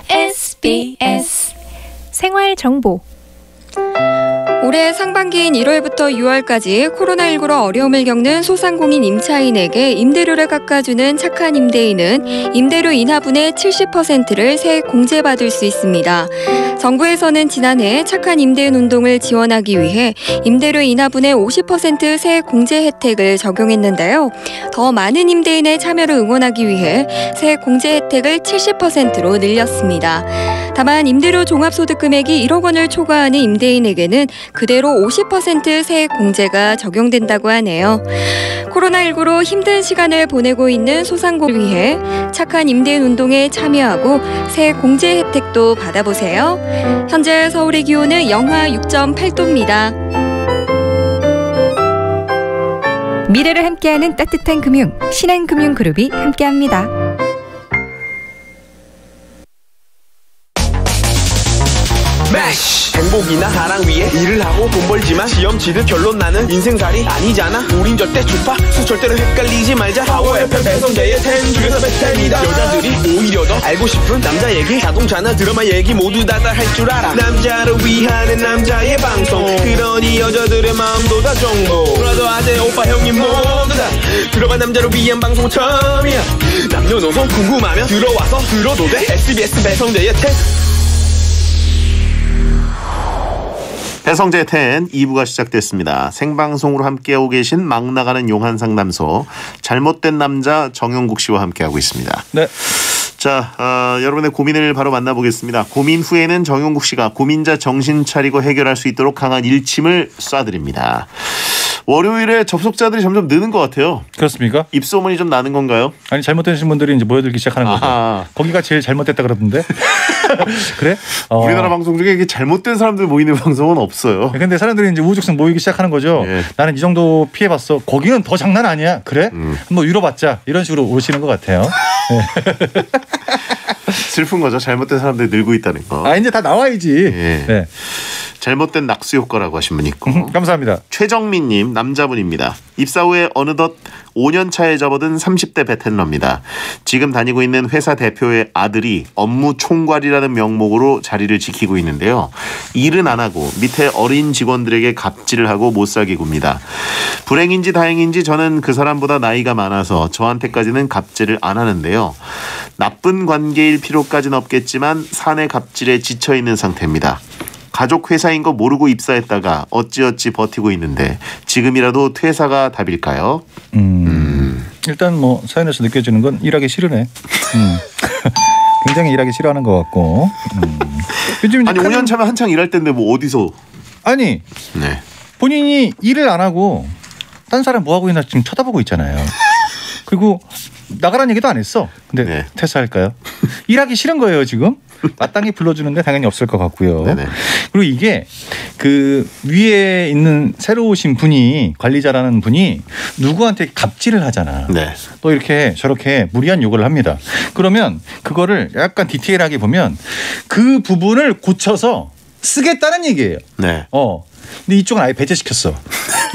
SBS 생활정보. 올해 상반기인 1월부터 6월까지 코로나19로 어려움을 겪는 소상공인 임차인에게 임대료를 깎아주는 착한 임대인은 임대료 인하분의 70%를 세액 공제받을 수 있습니다. 정부에서는 지난해 착한 임대인 운동을 지원하기 위해 임대료 인하분의 50% 세액 공제 혜택을 적용했는데요. 더 많은 임대인의 참여를 응원하기 위해 세액 공제 혜택을 70%로 늘렸습니다. 다만 임대료 종합소득 금액이 1억 원을 초과하는 임대인에게는 그대로 50% 세액 공제가 적용된다고 하네요. 코로나19로 힘든 시간을 보내고 있는 소상공인을 위해 착한 임대인 운동에 참여하고 세액 공제 혜택도 받아보세요. 현재 서울의 기온은 영하 6.8도입니다. 미래를 함께하는 따뜻한 금융, 신한금융그룹이 함께합니다. 행복이나 사랑 위해 일을 하고 돈 벌지만 시험 치듯 결론 나는 인생살이 아니잖아. 우린 절대 주파수 절대로 헷갈리지 말자. 파워 FM 배성재의 10 중에서 베스트입니다. 여자들이 오히려 더 알고 싶은 남자 얘기, 자동차나 드라마 얘기 모두 다 할 줄 알아. 남자를 위한 남자의 방송, 그러니 여자들의 마음도 다 정보. 브라더 아재 오빠 형님 모두 다 들어간 남자를 위한 방송 처음이야. 남녀노소 궁금하면 들어와서 들어도 돼. SBS 배성재의 10. 배성재 10 2부가 시작됐습니다. 생방송으로 함께하고 계신 막 나가는 용한상담소 잘못된 남자 정용국 씨와 함께하고 있습니다. 네. 자, 여러분의 고민을 바로 만나보겠습니다. 고민 후에는 정용국 씨가 고민자 정신 차리고 해결할 수 있도록 강한 일침을 쏴드립니다. 월요일에 접속자들이 점점 느는 것 같아요. 그렇습니까? 입소문이 좀 나는 건가요? 아니 잘못되신 분들이 이제 모여들기 시작하는 거죠. 아하. 거기가 제일 잘못됐다 그러던데. 그래? 우리나라 방송 중에 이게 잘못된 사람들 모이는 방송은 없어요. 근데 사람들이 이제 우후죽순 모이기 시작하는 거죠. 예. 나는 이 정도 피해봤어. 거기는 더 장난 아니야. 그래? 한번 위로받자. 이런 식으로 오시는 것 같아요. 슬픈 거죠. 잘못된 사람들이 늘고 있다는 거. 아 이제 다 나와야지. 예. 네. 잘못된 낙수 효과라고 하신 분 있고. 감사합니다. 최정민님 남자분입니다. 입사 후에 어느덧 5년 차에 접어든 30대 베테랑입니다. 지금 다니고 있는 회사 대표의 아들이 업무 총괄이라는 명목으로 자리를 지키고 있는데요. 일은 안 하고 밑에 어린 직원들에게 갑질을 하고 못 살게 굽니다. 불행인지 다행인지 저는 그 사람보다 나이가 많아서 저한테까지는 갑질을 안 하는데요. 나쁜 관계일 필요까지는 없겠지만 사내 갑질에 지쳐있는 상태입니다. 가족 회사인 거 모르고 입사했다가 어찌어찌 버티고 있는데 지금이라도 퇴사가 답일까요? 일단 뭐 사연에서 느껴지는 건 일하기 싫으네. 굉장히 일하기 싫어하는 것 같고. 요즘 아니 5년 차면 한창 일할 때인데 뭐 어디서? 아니 네. 본인이 일을 안 하고 딴 사람 뭐 하고 있나 지금 쳐다보고 있잖아요. 그리고 나가라는 얘기도 안 했어. 근데 퇴사할까요? 일하기 싫은 거예요 지금. 마땅히 불러주는데 당연히 없을 것 같고요. 네네. 그리고 이게 그 위에 있는 새로 오신 분이 관리자라는 분이 누구한테 갑질을 하잖아. 네. 또 이렇게 저렇게 무리한 요구를 합니다. 그러면 그거를 약간 디테일하게 보면 그 부분을 고쳐서 쓰겠다는 얘기예요. 네. 근데 이쪽은 아예 배제시켰어.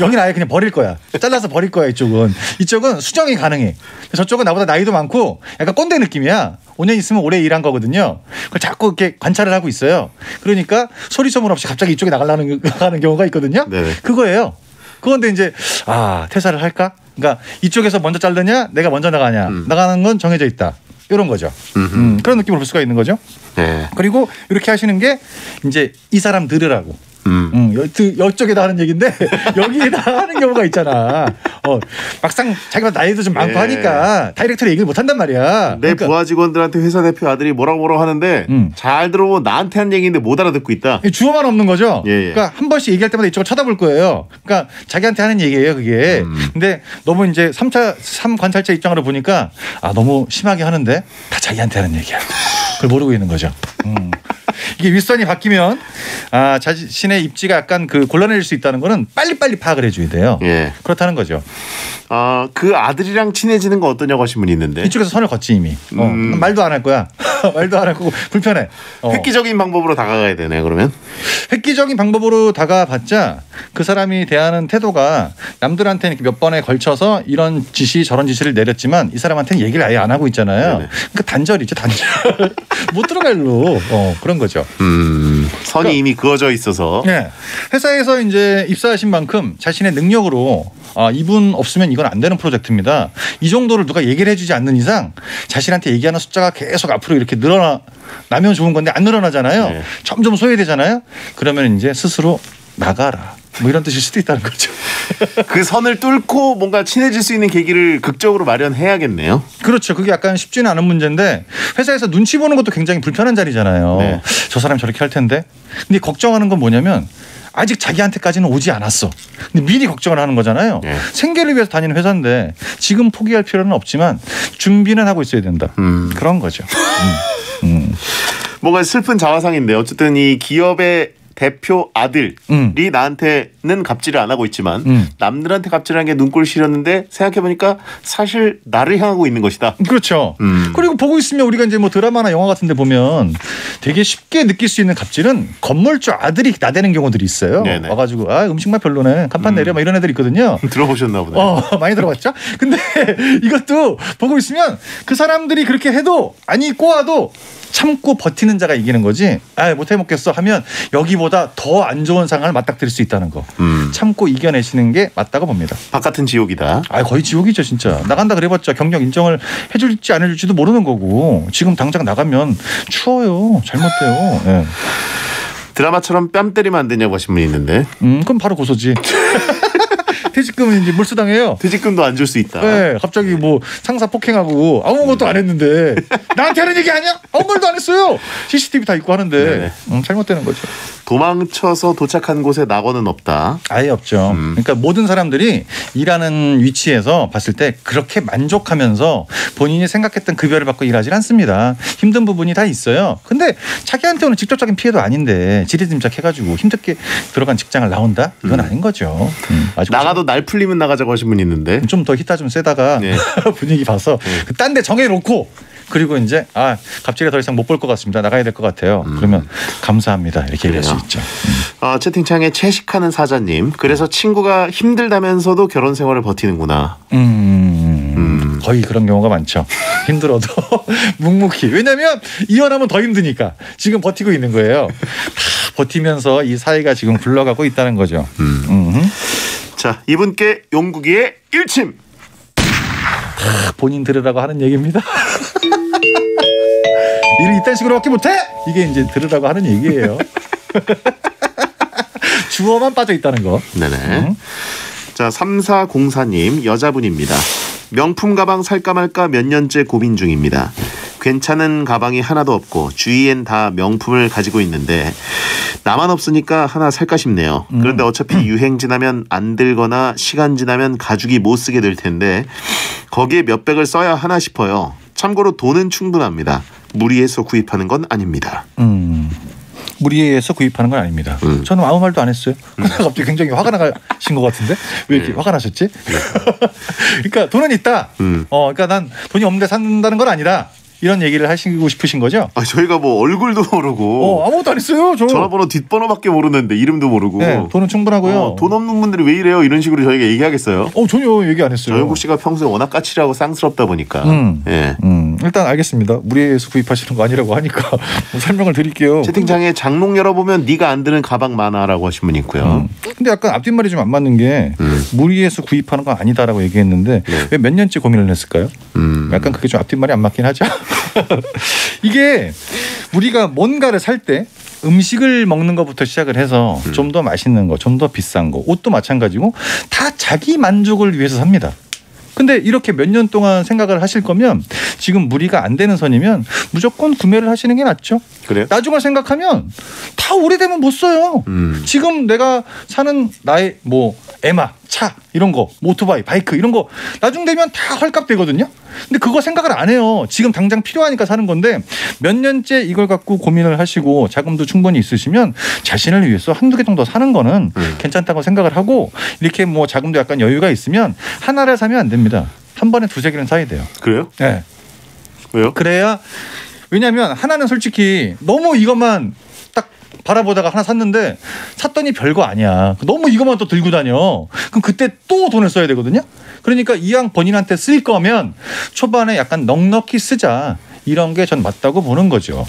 여기는 아예 그냥 버릴 거야. 잘라서 버릴 거야 이쪽은. 이쪽은 수정이 가능해. 저쪽은 나보다 나이도 많고 약간 꼰대 느낌이야. 5년 있으면 오래 일한 거거든요. 그걸 자꾸 이렇게 관찰을 하고 있어요. 그러니까 소리 소문 없이 갑자기 이쪽에 나가는 경우가 있거든요. 네네. 그거예요. 그건데 이제 퇴사를 할까? 그러니까 이쪽에서 먼저 자르냐 내가 먼저 나가냐. 나가는 건 정해져 있다. 이런 거죠. 그런 느낌을 볼 수가 있는 거죠. 네. 그리고 이렇게 하시는 게 이제 이 사람 들으라고. 이쪽에다 하는 얘기인데 여기에다 하는 경우가 있잖아. 막상 자기가 나이도 좀 많고 하니까 다이렉트로 얘기를 못 한단 말이야. 내 부하 직원들한테 회사 대표 아들이 뭐라고 하는데 잘 들어보면 나한테 한 얘기인데 못 알아듣고 있다. 주어만 없는 거죠. 예. 그러니까 한 번씩 얘기할 때마다 이쪽을 쳐다볼 거예요. 그러니까 자기한테 하는 얘기예요 그게. 근데 너무 이제 3 관찰자 입장으로 보니까 너무 심하게 하는데 다 자기한테 하는 얘기야. 그걸 모르고 있는 거죠. 이게 윗선이 바뀌면 자신의 입지가 약간 곤란해질 수 있다는 거는 빨리빨리 파악을 해줘야 돼요. 예. 그렇다는 거죠. 그 아들이랑 친해지는 거 어떠냐고 하신 분이 있는데 이쪽에서 선을 걷지 이미. 말도 안 할 거야. 말도 안 할 거고 불편해. 획기적인 방법으로 다가가야 되네 그러면. 획기적인 방법으로 다가봤자 그 사람이 대하는 태도가 남들한테는 몇 번에 걸쳐서 이런 지시 저런 지시를 내렸지만 이 사람한테는 얘기를 아예 안 하고 있잖아요. 그러니까 단절이죠 단절. 못 들어가 일로. 그런 거죠. 선이 이미 그어져 있어서. 네. 회사에서 이제 입사하신 만큼 자신의 능력으로 이분 없으면 이건 안 되는 프로젝트입니다. 이 정도를 누가 얘기를 해주지 않는 이상 자신한테 얘기하는 숫자가 계속 앞으로 이렇게 늘어나면 좋은 건데 안 늘어나잖아요. 네. 점점 소외되잖아요. 그러면 이제 스스로 나가라. 뭐 이런 뜻일 수도 있다는 거죠. 그 선을 뚫고 뭔가 친해질 수 있는 계기를 극적으로 마련해야겠네요. 그렇죠. 그게 약간 쉽지는 않은 문제인데 회사에서 눈치 보는 것도 굉장히 불편한 자리잖아요. 네. 저 사람이 저렇게 할 텐데. 근데 걱정하는 건 뭐냐면 아직 자기한테까지는 오지 않았어. 근데 미리 걱정을 하는 거잖아요. 네. 생계를 위해서 다니는 회사인데 지금 포기할 필요는 없지만 준비는 하고 있어야 된다. 그런 거죠. 뭔가 슬픈 자화상인데 어쨌든 이 기업의 대표 아들이 나한테는 갑질을 안 하고 있지만 남들한테 갑질하는 게 눈꼴 시렸는데 생각해보니까 사실 나를 향하고 있는 것이다. 그렇죠. 그리고 보고 있으면 우리가 이제 뭐 드라마나 영화 같은 데 보면 되게 쉽게 느낄 수 있는 갑질은 건물주 아들이 나대는 경우들이 있어요. 네네. 와가지고 음식만 별로네. 간판 내려 막 이런 애들 있거든요. 들어보셨나 보네. 많이 들어봤죠. 근데 이것도 보고 있으면 그 사람들이 그렇게 해도 아니 꼬아도 참고 버티는 자가 이기는 거지. 못해 먹겠어 하면 여기보다 더 안 좋은 상황을 맞닥뜨릴 수 있다는 거. 참고 이겨내시는 게 맞다고 봅니다. 바깥은 지옥이다. 거의 지옥이죠 진짜. 나간다 그래봤자 경력 인정을 해줄지 안 해줄지도 모르는 거고 지금 당장 나가면 추워요. 잘못돼요. 네. 드라마처럼 뺨 때리면 안 되냐고 하신 분이 있는데 그럼 바로 고소지. 퇴직금은 이제 몰수당해요. 퇴직금도 안 줄 수 있다. 네, 갑자기 뭐 상사 폭행하고 아무것도 안 했는데 나한테 하는 얘기 아니야? 아무 말도 안 했어요. CCTV 다 있고 하는데 잘못되는 거죠. 도망쳐서 도착한 곳에 낙원은 없다. 아예 없죠. 그러니까 모든 사람들이 일하는 위치에서 봤을 때 그렇게 만족하면서 본인이 생각했던 급여를 받고 일하지 않습니다. 힘든 부분이 다 있어요. 근데 자기한테 오는 직접적인 피해도 아닌데 지리짐작해가지고 힘들게 들어간 직장을 나온다? 이건 아닌 거죠. 나가도 날 풀리면 나가자고 하신 분이 있는데 좀 더 히타 좀 세다가 분위기 봐서 딴 데 정해놓고 그리고 이제 갑자기 더 이상 못 볼 것 같습니다. 나가야 될 것 같아요. 그러면 감사합니다. 이렇게 얘기할 수 있죠. 채팅창에 채식하는 사자님. 그래서 친구가 힘들다면서도 결혼 생활을 버티는구나. 거의 그런 경우가 많죠. 힘들어도 묵묵히. 왜냐하면 이혼하면 더 힘드니까 지금 버티고 있는 거예요. 다 버티면서 이 사이가 지금 굴러가고 있다는 거죠. 자, 이분께 용국이의 일침. 본인 들으라고 하는 얘기입니다. 일을 이딴 식으로밖에 못해? 이게 이제 들으라고 하는 얘기예요. 주어만 빠져 있다는 거. 네네. 자, 3404님 여자분입니다. 명품 가방 살까 말까 몇 년째 고민 중입니다. 괜찮은 가방이 하나도 없고 주위엔 다 명품을 가지고 있는데 나만 없으니까 하나 살까 싶네요. 그런데 어차피 유행 지나면 안 들거나 시간 지나면 가죽이 못 쓰게 될 텐데 거기에 몇백을 써야 하나 싶어요. 참고로 돈은 충분합니다. 무리해서 구입하는 건 아닙니다. 무리해서 구입하는 건 아닙니다. 저는 아무 말도 안 했어요. 갑자기 굉장히 화가 나신 것 같은데 왜 이렇게 화가 나셨지? 그러니까 돈은 있다. 그러니까 난 돈이 없는데 산다는 건 아니다. 이런 얘기를 하시고 싶으신 거죠? 저희가 뭐 얼굴도 모르고 아무것도 안 했어요. 전화번호 뒷번호밖에 모르는데 이름도 모르고. 네, 돈은 충분하고요. 돈 없는 분들이 왜 이래요? 이런 식으로 저희가 얘기하겠어요? 전혀 얘기 안 했어요. 정영국 씨가 평소에 워낙 까칠하고 쌍스럽다 보니까. 일단 알겠습니다. 무리해서 구입하시는 거 아니라고 하니까 뭐 설명을 드릴게요. 채팅창에 장롱 열어보면 네가 안 드는 가방 많아라고 하신 분이 있고요. 근데 약간 앞뒷말이 좀 안 맞는 게 무리해서 구입하는 건 아니다라고 얘기했는데 왜 몇 년째 고민을 했을까요? 약간 그게 좀 앞뒷말이 안 맞긴 하죠. 이게 우리가 뭔가를 살 때 음식을 먹는 것부터 시작을 해서 좀 더 맛있는 거, 좀 더 비싼 거, 옷도 마찬가지고 다 자기 만족을 위해서 삽니다. 근데 이렇게 몇 년 동안 생각을 하실 거면 지금 무리가 안 되는 선이면 무조건 구매를 하시는 게 낫죠. 그래요? 나중을 생각하면 다 오래되면 못 써요. 지금 내가 사는 나의 뭐 에마, 차 이런 거, 오토바이, 바이크 이런 거 나중 되면 다 헐값 되거든요. 근데 그거 생각을 안 해요. 지금 당장 필요하니까 사는 건데 몇 년째 이걸 갖고 고민을 하시고 자금도 충분히 있으시면 자신을 위해서 한두 개 정도 사는 거는 괜찮다고 생각을 하고 이렇게 뭐 자금도 약간 여유가 있으면 하나를 사면 안 됩니다. 한 번에 두세 개는 사야 돼요. 그래요? 네. 왜요? 그래야 왜냐하면 하나는 솔직히 너무 이것만 딱 바라보다가 하나 샀는데 샀더니 별거 아니야. 너무 이것만 또 들고 다녀. 그럼 그때 또 돈을 써야 되거든요. 그러니까 이왕 본인한테 쓸 거면 초반에 약간 넉넉히 쓰자. 이런 게 전 맞다고 보는 거죠.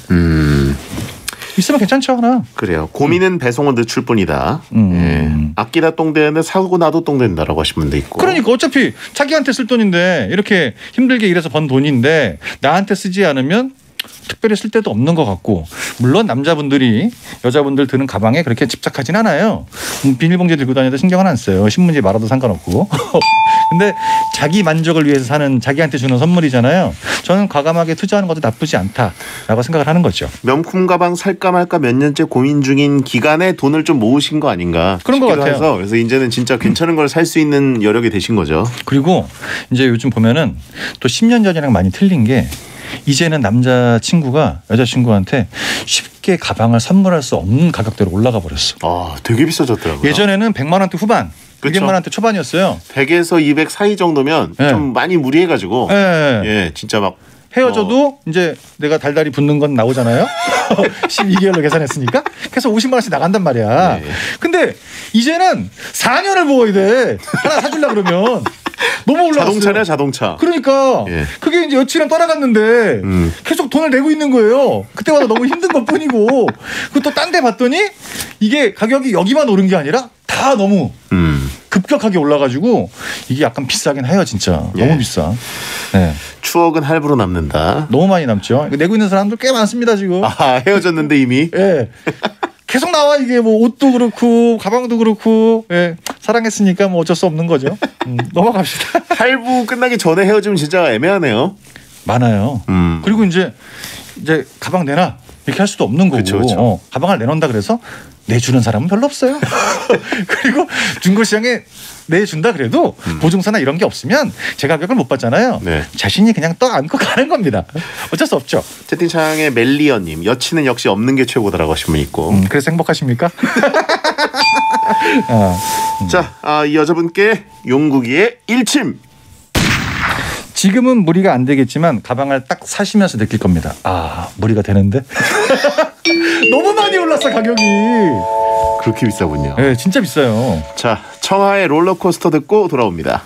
있으면 괜찮죠 하나. 그래요. 고민은 배송은 늦출 뿐이다. 예. 아끼다 똥되는데 사고 나도 똥된다라고 하신 분도 있고. 그러니까 어차피 자기한테 쓸 돈인데 이렇게 힘들게 일해서 번 돈인데 나한테 쓰지 않으면 특별히 쓸 데도 없는 것 같고 물론 남자분들이 여자분들 드는 가방에 그렇게 집착하진 않아요. 비닐봉지 들고 다녀도 신경은 안 써요. 신문지 말아도 상관없고. 근데 자기 만족을 위해서 사는 자기한테 주는 선물이잖아요. 저는 과감하게 투자하는 것도 나쁘지 않다라고 생각을 하는 거죠. 명품 가방 살까 말까 몇 년째 고민 중인 기간에 돈을 좀 모으신 거 아닌가 그런 것 같아요. 해서 그래서 이제는 진짜 괜찮은 걸 살 수 있는 여력이 되신 거죠. 그리고 이제 요즘 보면은 또 10년 전이랑 많이 틀린 게 이제는 남자친구가 여자친구한테 쉽게 가방을 선물할 수 없는 가격대로 올라가 버렸어. 되게 비싸졌더라고요. 예전에는 100만 원대 후반, 그쵸? 200만 원대 초반이었어요. 100에서 200 사이 정도면 좀 많이 무리해가지고 예, 진짜 막 헤어져도 이제 내가 달달이 붙는 건 나오잖아요. 12개월로 계산했으니까. 그래서 50만 원씩 나간단 말이야. 근데 이제는 4년을 모아야 돼. 하나 사주려고 그러면. 너무 올라갔어요. 자동차냐 자동차. 그러니까 그게 이제 여친은 떠나갔는데 계속 돈을 내고 있는 거예요. 그때마다 너무 힘든 것뿐이고 그 또 딴 데 봤더니 이게 가격이 여기만 오른 게 아니라 다 너무 급격하게 올라가지고 이게 약간 비싸긴 해요 진짜. 너무 비싸. 네. 추억은 할부로 남는다. 너무 많이 남죠. 내고 있는 사람들 꽤 많습니다 지금. 헤어졌는데 이미. 예. 계속 나와 이게 뭐 옷도 그렇고 가방도 그렇고 사랑했으니까 뭐 어쩔 수 없는 거죠. 넘어갑시다. 할부 끝나기 전에 헤어지면 진짜 애매하네요. 많아요. 그리고 이제 가방 내놔 이렇게 할 수도 없는 거고 그쵸. 가방을 내놓는다 그래서 내주는 사람은 별로 없어요. 그리고 중고시장에 내준다 그래도 보증서나 이런 게 없으면 제 가격을 못 받잖아요. 자신이 그냥 떠안고 가는 겁니다. 어쩔 수 없죠. 채팅창에 멜리언님 여친은 역시 없는 게 최고다라고 하신 분 있고. 그래서 행복하십니까? 자, 이 여자분께 용국이의 일침. 지금은 무리가 안 되겠지만 가방을 딱 사시면서 느낄 겁니다. 무리가 되는데? 너무 많이 올랐어 가격이. 그렇게 비싸군요. 네, 진짜 비싸요. 자, 청하의 롤러코스터 듣고 돌아옵니다.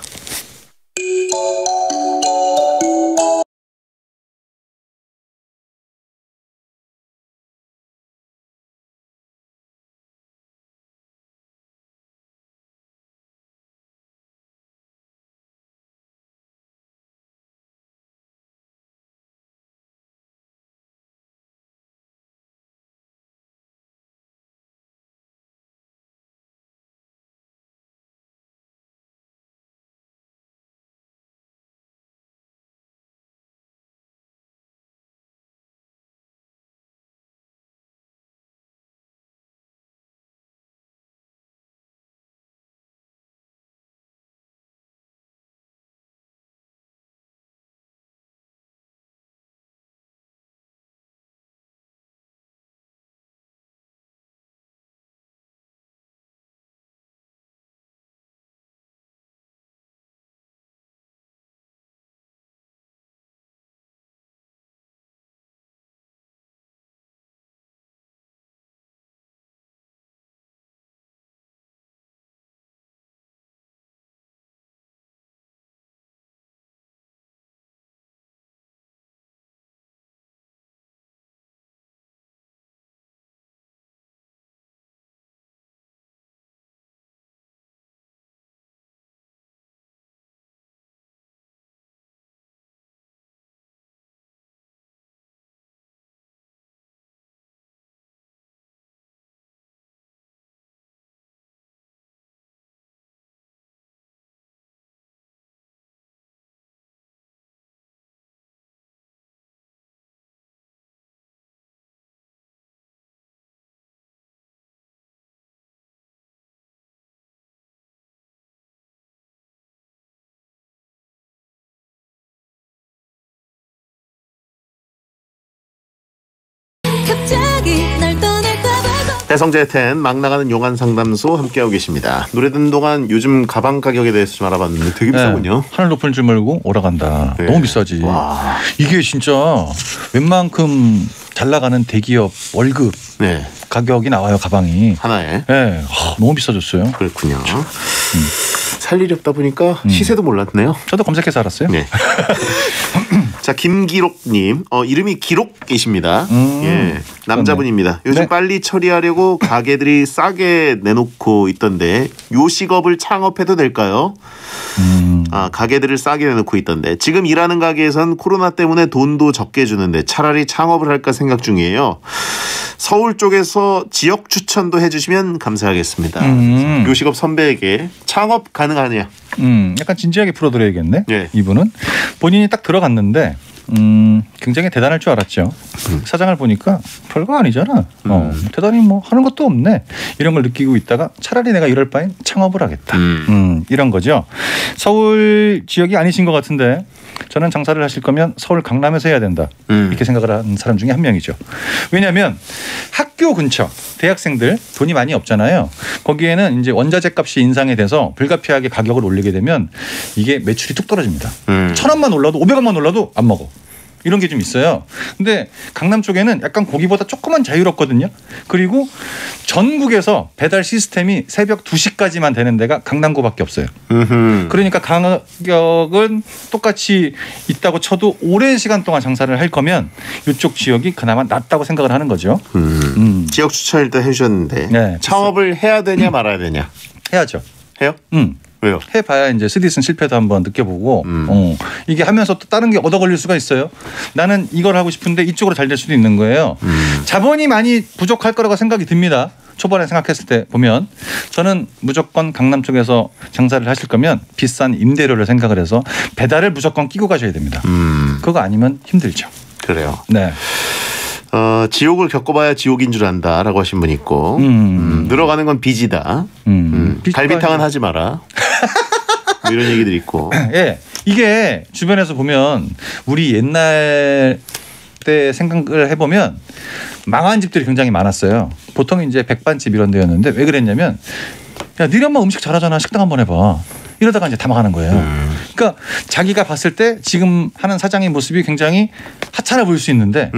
갑자기 날 떠날까봐 배성재 텐 막 나가는 용안 상담소 함께하고 계십니다. 노래 듣는 동안 요즘 가방 가격에 대해서 좀 알아봤는데 되게 비싸군요. 네, 하늘 높은 줄 몰고 오라간다. 네. 너무 비싸지. 와. 이게 진짜 웬만큼 잘 나가는 대기업 월급 네. 가격이 나와요, 가방이. 하나에. 네. 너무 비싸졌어요. 그렇군요. 살 일이 없다 보니까 시세도 몰랐네요. 저도 검색해서 알았어요. 네. 자, 김기록님, 이름이 기록이십니다. 예, 남자분입니다. 요즘 네. 빨리 처리하려고 가게들이 싸게 내놓고 있던데 요식업을 창업해도 될까요? 가게들을 싸게 내놓고 있던데 지금 일하는 가게에선 코로나 때문에 돈도 적게 주는데 차라리 창업을 할까 생각 중이에요. 서울 쪽에서 지역 추천도 해주시면 감사하겠습니다. 요식업 선배에게 창업 가능하냐? 약간 진지하게 풀어드려야겠네. 네. 이분은 본인이 딱 들어갔는데 굉장히 대단할 줄 알았죠. 사장을 보니까 별거 아니잖아. 대단히 뭐 하는 것도 없네. 이런 걸 느끼고 있다가 차라리 내가 이럴 바엔 창업을 하겠다. 이런 거죠. 서울 지역이 아니신 것 같은데 저는 장사를 하실 거면 서울 강남에서 해야 된다. 이렇게 생각을 하는 사람 중에 한 명이죠. 왜냐하면 학교 근처 대학생들 돈이 많이 없잖아요. 거기에는 이제 원자재 값이 인상이 돼서 불가피하게 가격을 올리게 되면 이게 매출이 뚝 떨어집니다. 1,000원만 올라도 500원만 올라도 안 먹어. 이런 게 좀 있어요. 근데 강남 쪽에는 약간 거기보다 조금만 자유롭거든요. 그리고 전국에서 배달 시스템이 새벽 2시까지만 되는 데가 강남구밖에 없어요. 그러니까 가격은 똑같이 있다고 쳐도 오랜 시간 동안 장사를 할 거면 이쪽 지역이 그나마 낫다고 생각을 하는 거죠. 지역 추천 일단 해주셨는데 네, 창업을 해야 되냐 말아야 되냐? 해야죠. 해요? 왜요? 해봐야 이제 쓰디쓴 실패도 한번 느껴보고 이게 하면서 또 다른 게 얻어 걸릴 수가 있어요. 나는 이걸 하고 싶은데 이쪽으로 잘 될 수도 있는 거예요. 자본이 많이 부족할 거라고 생각이 듭니다. 초반에 생각했을 때 보면 저는 무조건 강남 쪽에서 장사를 하실 거면 비싼 임대료를 생각을 해서 배달을 무조건 끼고 가셔야 됩니다. 그거 아니면 힘들죠. 그래요. 네. 지옥을 겪어봐야 지옥인 줄 안다라고 하신 분 있고 늘어가는 건 빚이다. 갈비탕은 하지 마라. 뭐 이런 얘기들 있고. 예, 이게 주변에서 보면 우리 옛날 때 생각을 해보면 망한 집들이 굉장히 많았어요. 보통 이제 백반집 이런 데였는데 왜 그랬냐면 야, 니네 엄마 음식 잘하잖아. 식당 한번 해봐. 이러다가 이제 다 망하는 거예요. 그러니까 자기가 봤을 때 지금 하는 사장의 모습이 굉장히 하찮아 보일 수 있는데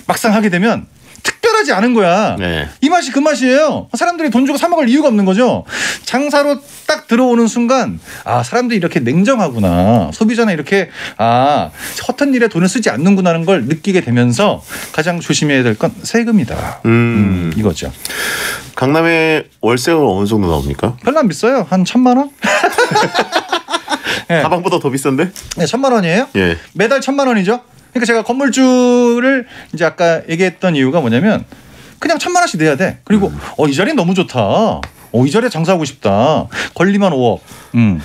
막상 하게 되면 특별하지 않은 거야. 네. 이 맛이 그 맛이에요. 사람들이 돈 주고 사 먹을 이유가 없는 거죠. 장사로 딱 들어오는 순간 아, 사람들이 이렇게 냉정하구나. 소비자는 이렇게 허튼 일에 돈을 쓰지 않는구나라는 걸 느끼게 되면서 가장 조심해야 될 건 세금이다. 이거죠. 강남에 월세가 어느 정도 나옵니까? 별로 안 비싸요. 한 1,000만 원? 네. 가방보다 더 비싼데? 네, 1,000만 원이에요. 예. 매달 1,000만 원이죠. 그러니까 제가 건물주를 이제 아까 얘기했던 이유가 뭐냐면 그냥 1,000만 원씩 내야 돼. 그리고 이 자리는 너무 좋다. 이 자리에 장사하고 싶다. 걸리면 5억,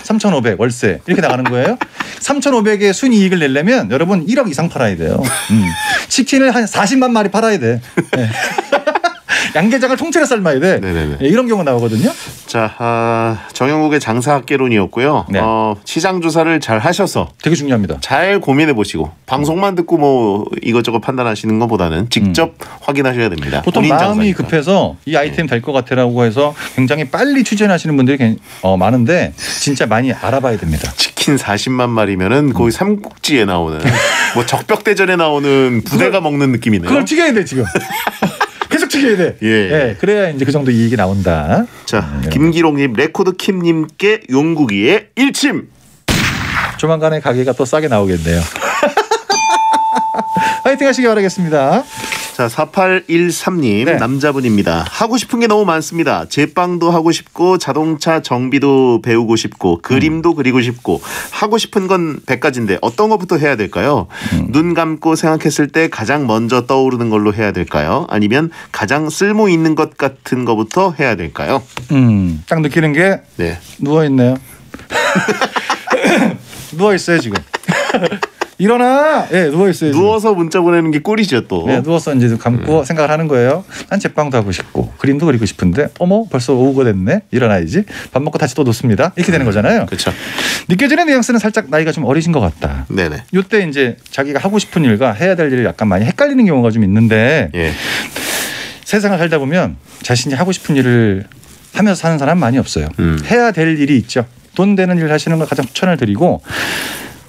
3,500 월세 이렇게 나가는 거예요. 3,500의 순이익을 내려면 여러분 1억 이상 팔아야 돼요. 치킨을 한 40만 마리 팔아야 돼. 네. 양계장을 통째로 삶아야 돼. 네, 이런 경우 나오거든요. 자, 정영국의 장사학개론이었고요. 네. 시장 조사를 잘 하셔서 되게 중요합니다. 잘 고민해 보시고 방송만 듣고 뭐 이것저것 판단하시는 것보다는 직접 확인하셔야 됩니다. 보통 마음이 급해서 이 아이템 될 것 같아라고 해서 굉장히 빨리 추진하시는 분들이 많은데 진짜 많이 알아봐야 됩니다. 치킨 40만 마리면은 거의 삼국지에 나오는 뭐 적벽대전에 나오는 부대가 먹는 느낌이네요. 그걸 튀겨야 돼 지금. 계속 튀겨야 돼. 예. 그래야 이제 그 정도 이익이 나온다. 자, 김기록님, 레코드킴님께 용국이의 일침. 조만간에 가게가 또 싸게 나오겠네요. 화이팅 하시기 바라겠습니다. 자, 4813님 네. 남자분입니다. 하고 싶은 게 너무 많습니다. 제빵도 하고 싶고 자동차 정비도 배우고 싶고 그림도 그리고 싶고 하고 싶은 건 100가지인데 어떤 것부터 해야 될까요? 눈 감고 생각했을 때 가장 먼저 떠오르는 걸로 해야 될까요? 아니면 가장 쓸모 있는 것 같은 것부터 해야 될까요? 딱 느끼는 게 누워있네요. 누워있어요 지금. 일어나. 예, 누워 있어요. 누워서 문자 보내는 게 꿀이죠 또. 네, 누워서 이제 감고 생각을 하는 거예요. 난 제빵도 하고 싶고 그림도 그리고 싶은데 어머 벌써 오후가 됐네. 일어나야지. 밥 먹고 다시 또 놓습니다. 이렇게 되는 거잖아요. 그렇죠. 느껴지는 뉘앙스는 살짝 나이가 좀 어리신 것 같다. 네네. 이때 이제 자기가 하고 싶은 일과 해야 될 일을 약간 많이 헷갈리는 경우가 좀 있는데 예. 세상을 살다 보면 자신이 하고 싶은 일을 하면서 사는 사람 많이 없어요. 해야 될 일이 있죠. 돈 되는 일 하시는 걸 가장 추천을 드리고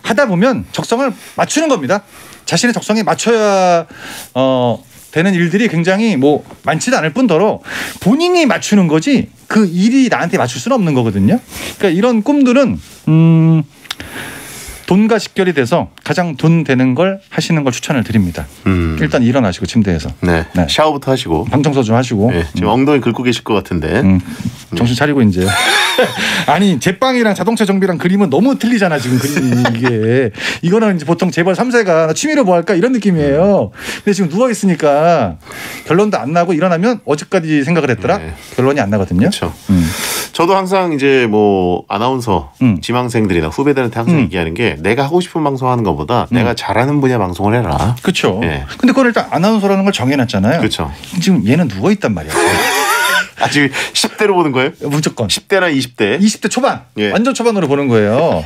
하다 보면 적성을 맞추는 겁니다. 자신의 적성에 맞춰야 되는 일들이 굉장히 뭐 많지도 않을 뿐더러 본인이 맞추는 거지 그 일이 나한테 맞출 수는 없는 거거든요. 그러니까 이런 꿈들은 돈과 직결이 돼서 가장 돈 되는 걸 하시는 걸 추천을 드립니다. 일단 일어나시고 침대에서. 네. 샤워부터 하시고. 방 청소 좀 하시고. 네. 지금 엉덩이 긁고 계실 것 같은데. 정신 차리고 이제. 아니 제빵이랑 자동차 정비랑 그림은 너무 틀리잖아 지금 그림이 이게. 이거는 이제 보통 재벌 3세가 취미로 뭐 할까 이런 느낌이에요. 근데 지금 누워 있으니까 결론도 안 나고 일어나면 어제까지 생각을 했더라. 네. 결론이 안 나거든요. 그렇죠. 저도 항상 이제 뭐 아나운서 지망생들이나 후배들한테 항상 얘기하는 게 내가 하고 싶은 방송 하는 것보다 내가 잘하는 분야 방송을 해라. 그렇죠. 네. 근데 그걸 일단 아나운서라는 걸 정해놨잖아요. 그렇죠. 지금 얘는 누워 있단 말이야. 아직 10대로 보는 거예요? 무조건. 10대나 20대. 20대 초반. 예. 완전 초반으로 보는 거예요.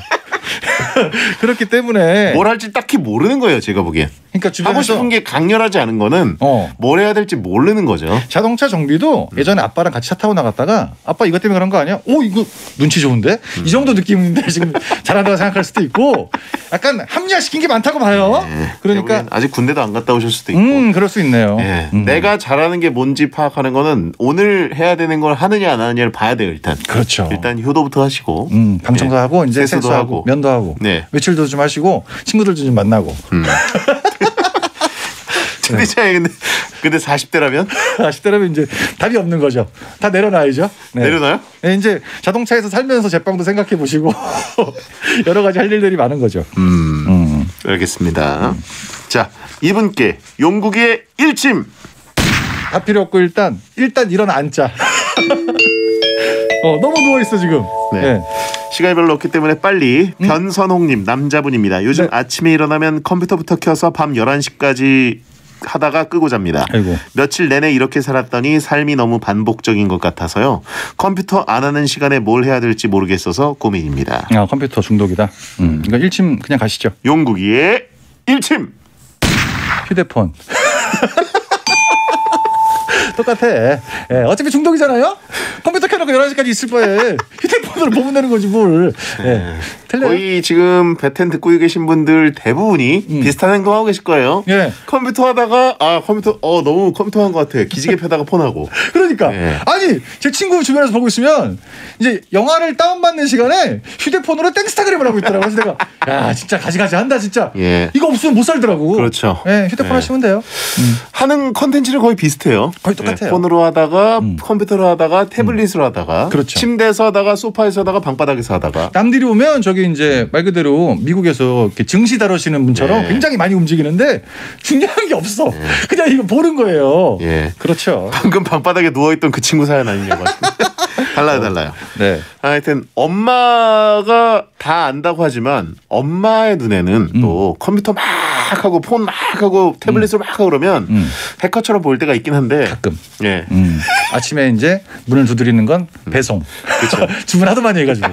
그렇기 때문에 뭘 할지 딱히 모르는 거예요. 제가 보기엔. 그러니까 주변에서 하고 싶은 게 강렬하지 않은 거는 뭘 해야 될지 모르는 거죠. 자동차 정비도 예전에 아빠랑 같이 차 타고 나갔다가 아빠 이것 때문에 그런 거 아니야? 오 이거 눈치 좋은데? 이 정도 느낌인데 지금 잘한다고 생각할 수도 있고 약간 합리화시킨 게 많다고 봐요. 네. 그러니까 아직 군대도 안 갔다 오실 수도 있고. 그럴 수 있네요. 네. 내가 잘하는 게 뭔지 파악하는 거는 오늘 해야 되는 걸 하느냐 안 하느냐를 봐야 돼요. 일단. 그렇죠. 일단 효도부터 하시고 방 청소하고 이제 세수도 세수하고 면도 하고 외출도 좀 하시고 친구들도 좀 만나고. 근데 40대라면? 40대라면 이제 답이 없는 거죠. 다 내려놔야죠. 네. 내려놔요? 네, 이제 자동차에서 살면서 제빵도 생각해 보시고 여러 가지 할 일들이 많은 거죠. 알겠습니다. 자, 이분께 용국의 일침. 다 필요 없고 일단 일어나 앉자. 너무 누워 있어 지금. 네. 시간이 별로 없기 때문에 빨리 변선홍님 남자분입니다. 요즘 아침에 일어나면 컴퓨터부터 켜서 밤 11시까지 하다가 끄고 잡니다. 아이고. 며칠 내내 이렇게 살았더니 삶이 너무 반복적인 것 같아서요. 컴퓨터 안 하는 시간에 뭘 해야 될지 모르겠어서 고민입니다. 아, 컴퓨터 중독이다. 그러니까 일침 그냥 가시죠. 용국이의 일침. 휴대폰. 똑같아. 예, 어차피 중독이잖아요. 컴퓨터 켜놓고 11시까지 있을 바에 휴대폰으로 보면 되는 거지 뭘. 예. 거의 지금 베텐 듣고 계신 분들 대부분이 비슷한 행동하고 계실 거예요. 예. 컴퓨터 하다가 컴퓨터 너무 컴퓨터 한 것 같아. 기지개 펴다가 폰하고. 그러니까 아니 제 친구 주변에서 보고 있으면 이제 영화를 다운받는 시간에 휴대폰으로 땡스타그램을 하고 있더라고. 그래서 내가 야 진짜 가지가지 한다 진짜. 이거 없으면 못 살더라고. 그렇죠. 예, 휴대폰 하시면 돼요. 하는 컨텐츠는 거의 비슷해요. 거의 똑같아요. 폰으로 하다가 컴퓨터로 하다가 태블릿으로 하다가 그렇죠. 침대에서 하다가 소파에서 하다가 방바닥에서 하다가 남들이 오면 저기 이제 말 그대로 미국에서 이렇게 증시 다루시는 분처럼 굉장히 많이 움직이는데 중요한 게 없어. 그냥 이거 보는 거예요. 그렇죠. 방금 방바닥에 누워있던 그 친구 사연 아니냐고. 달라요. 네. 하여튼 엄마가 다 안다고 하지만 엄마의 눈에는 또 컴퓨터 막 하고 폰 막 하고 태블릿을 막 하고 그러면 해커처럼 보일 때가 있긴 한데 가끔. 아침에 이제 문을 두드리는 건 배송. 그렇죠. 주문 하도 많이 해가지고.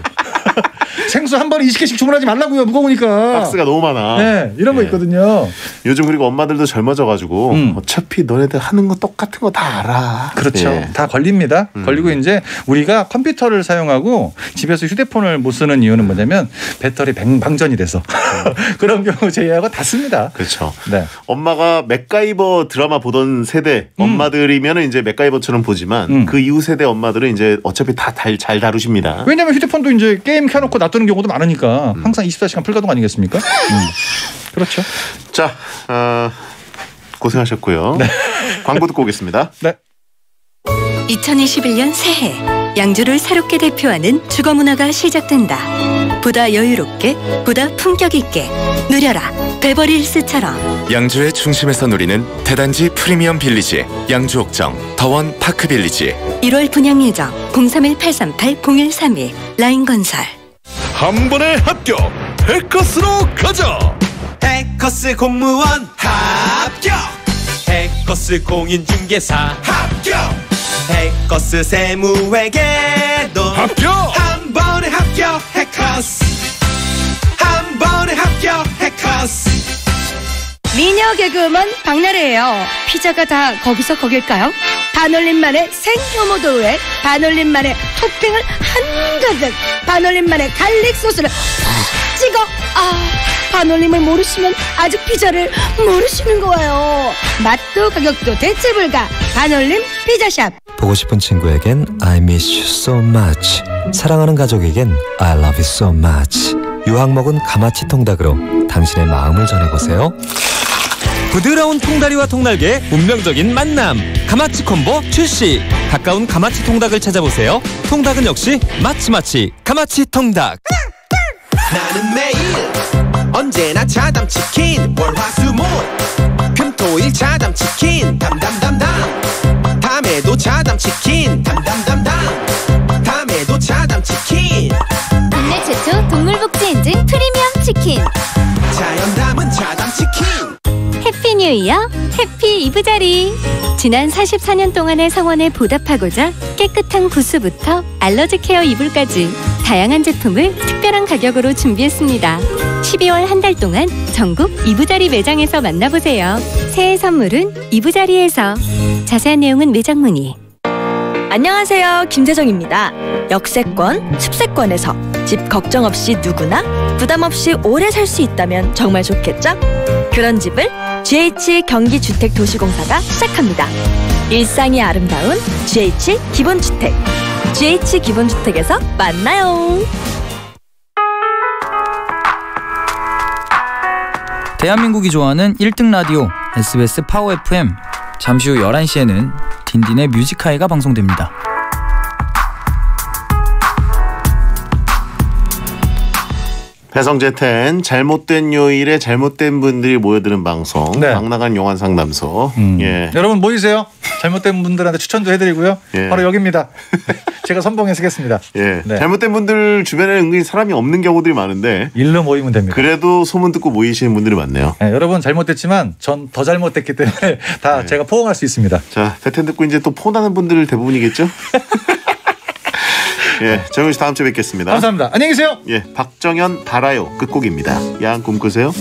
생수 한 번에 20개씩 주문하지 말라고요. 무거우니까. 박스가 너무 많아. 네, 이런 거 있거든요. 요즘 그리고 엄마들도 젊어져가지고 어차피 너네들 하는 거 똑같은 거 다 알아. 그렇죠. 다 걸립니다. 걸리고 이제 우리가 컴퓨터를 사용하고 집에서 휴대폰을 못 쓰는 이유는 뭐냐면 배터리 방전이 돼서 그런 경우 제외하고 다 씁니다. 그렇죠. 네. 엄마가 맥가이버 드라마 보던 세대 엄마들이면 이제 맥가이버처럼 보지만 그 이후 세대 엄마들은 이제 어차피 다 잘 다루십니다. 왜냐면 휴대폰도 이제 게임 켜놓고 놔두는 경우도 많으니까 항상 24시간 풀가동 아니겠습니까? 그렇죠. 자, 고생하셨고요. 네. 광고 듣고 오겠습니다. 네. 2021년 새해 양주를 새롭게 대표하는 주거 문화가 시작된다. 보다 여유롭게, 보다 품격 있게 누려라. 베버리힐스처럼. 양주의 중심에서 누리는 대단지 프리미엄 빌리지 양주옥정 더원 파크빌리지. 1월 분양 예정 031-838-0131 라인건설. 한 번에 합격! 해커스로 가자! 해커스 공무원 합격. 해커스 공인중개사 합격. 해커스 세무회계도 합격. 한 번에 합격 해커스. 한 번에 합격 해커스. 미녀 개그우먼 박나래예요. 피자가 다 거기서 거길까요? 반올림만의 생효모도우에 반올림만의 토핑을 한가득, 반올림만의 갈릭 소스를 푹 찍어. 반올림을 모르시면 아직 피자를 모르시는 거예요. 맛도 가격도 대체 불가. 반올림 피자샵. 보고 싶은 친구에겐 I miss you so much. 사랑하는 가족에겐 I love you so much. 유학 먹은 가마치 통닭으로 당신의 마음을 전해보세요. 부드러운 통다리와 통날개의 운명적인 만남. 가마치 콤보 출시. 가까운 가마치 통닭을 찾아보세요. 통닭은 역시 마치마치 가마치 통닭. 나는 매일 언제나 자담치킨. 월화수목 금토일 자담치킨. 담담담담. 밤에도 자담치킨. 담담담담. 밤에도 자담치킨. 국내 최초 동물복지 인증 프리미엄 치킨. 자연 담은 자담치킨. 해피 뉴 이어, 해피 이브자리. 지난 44년 동안의 성원에 보답하고자 깨끗한 구스부터 알러지 케어 이불까지 다양한 제품을 특별한 가격으로 준비했습니다. 12월 한 달 동안 전국 이브자리 매장에서 만나보세요. 새해 선물은 이브자리에서. 자세한 내용은 매장 문의. 안녕하세요, 김재정입니다. 역세권, 습세권에서 집 걱정 없이 누구나 부담 없이 오래 살 수 있다면 정말 좋겠죠? 그런 집을 GH 경기주택도시공사가 시작합니다. 일상이 아름다운 GH 기본주택. GH 기본주택에서 만나요. 대한민국이 좋아하는 1등 라디오 SBS 파워 FM. 잠시 후 11시에는 딘딘의 뮤직하이가 방송됩니다. 배성재 텐 잘못된 요일에 잘못된 분들이 모여드는 방송. 네. 막 나간 용한 상담소. 예. 여러분 모이세요. 잘못된 분들한테 추천도 해드리고요. 예. 바로 여기입니다. 제가 선봉해 쓰겠습니다. 예. 네. 잘못된 분들 주변에 은근히 사람이 없는 경우들이 많은데 일로 모이면 됩니다. 그래도 소문 듣고 모이시는 분들이 많네요. 네, 여러분 잘못됐지만 전 더 잘못됐기 때문에 다 제가 포옹할 수 있습니다. 자, 대텐 듣고 이제 또 폰하는 분들 대부분이겠죠? 예, 정윤 씨 다음 주에 뵙겠습니다. 감사합니다. 안녕히 계세요. 예, 박정현 달아요 끝곡입니다. 야한 꿈 꾸세요.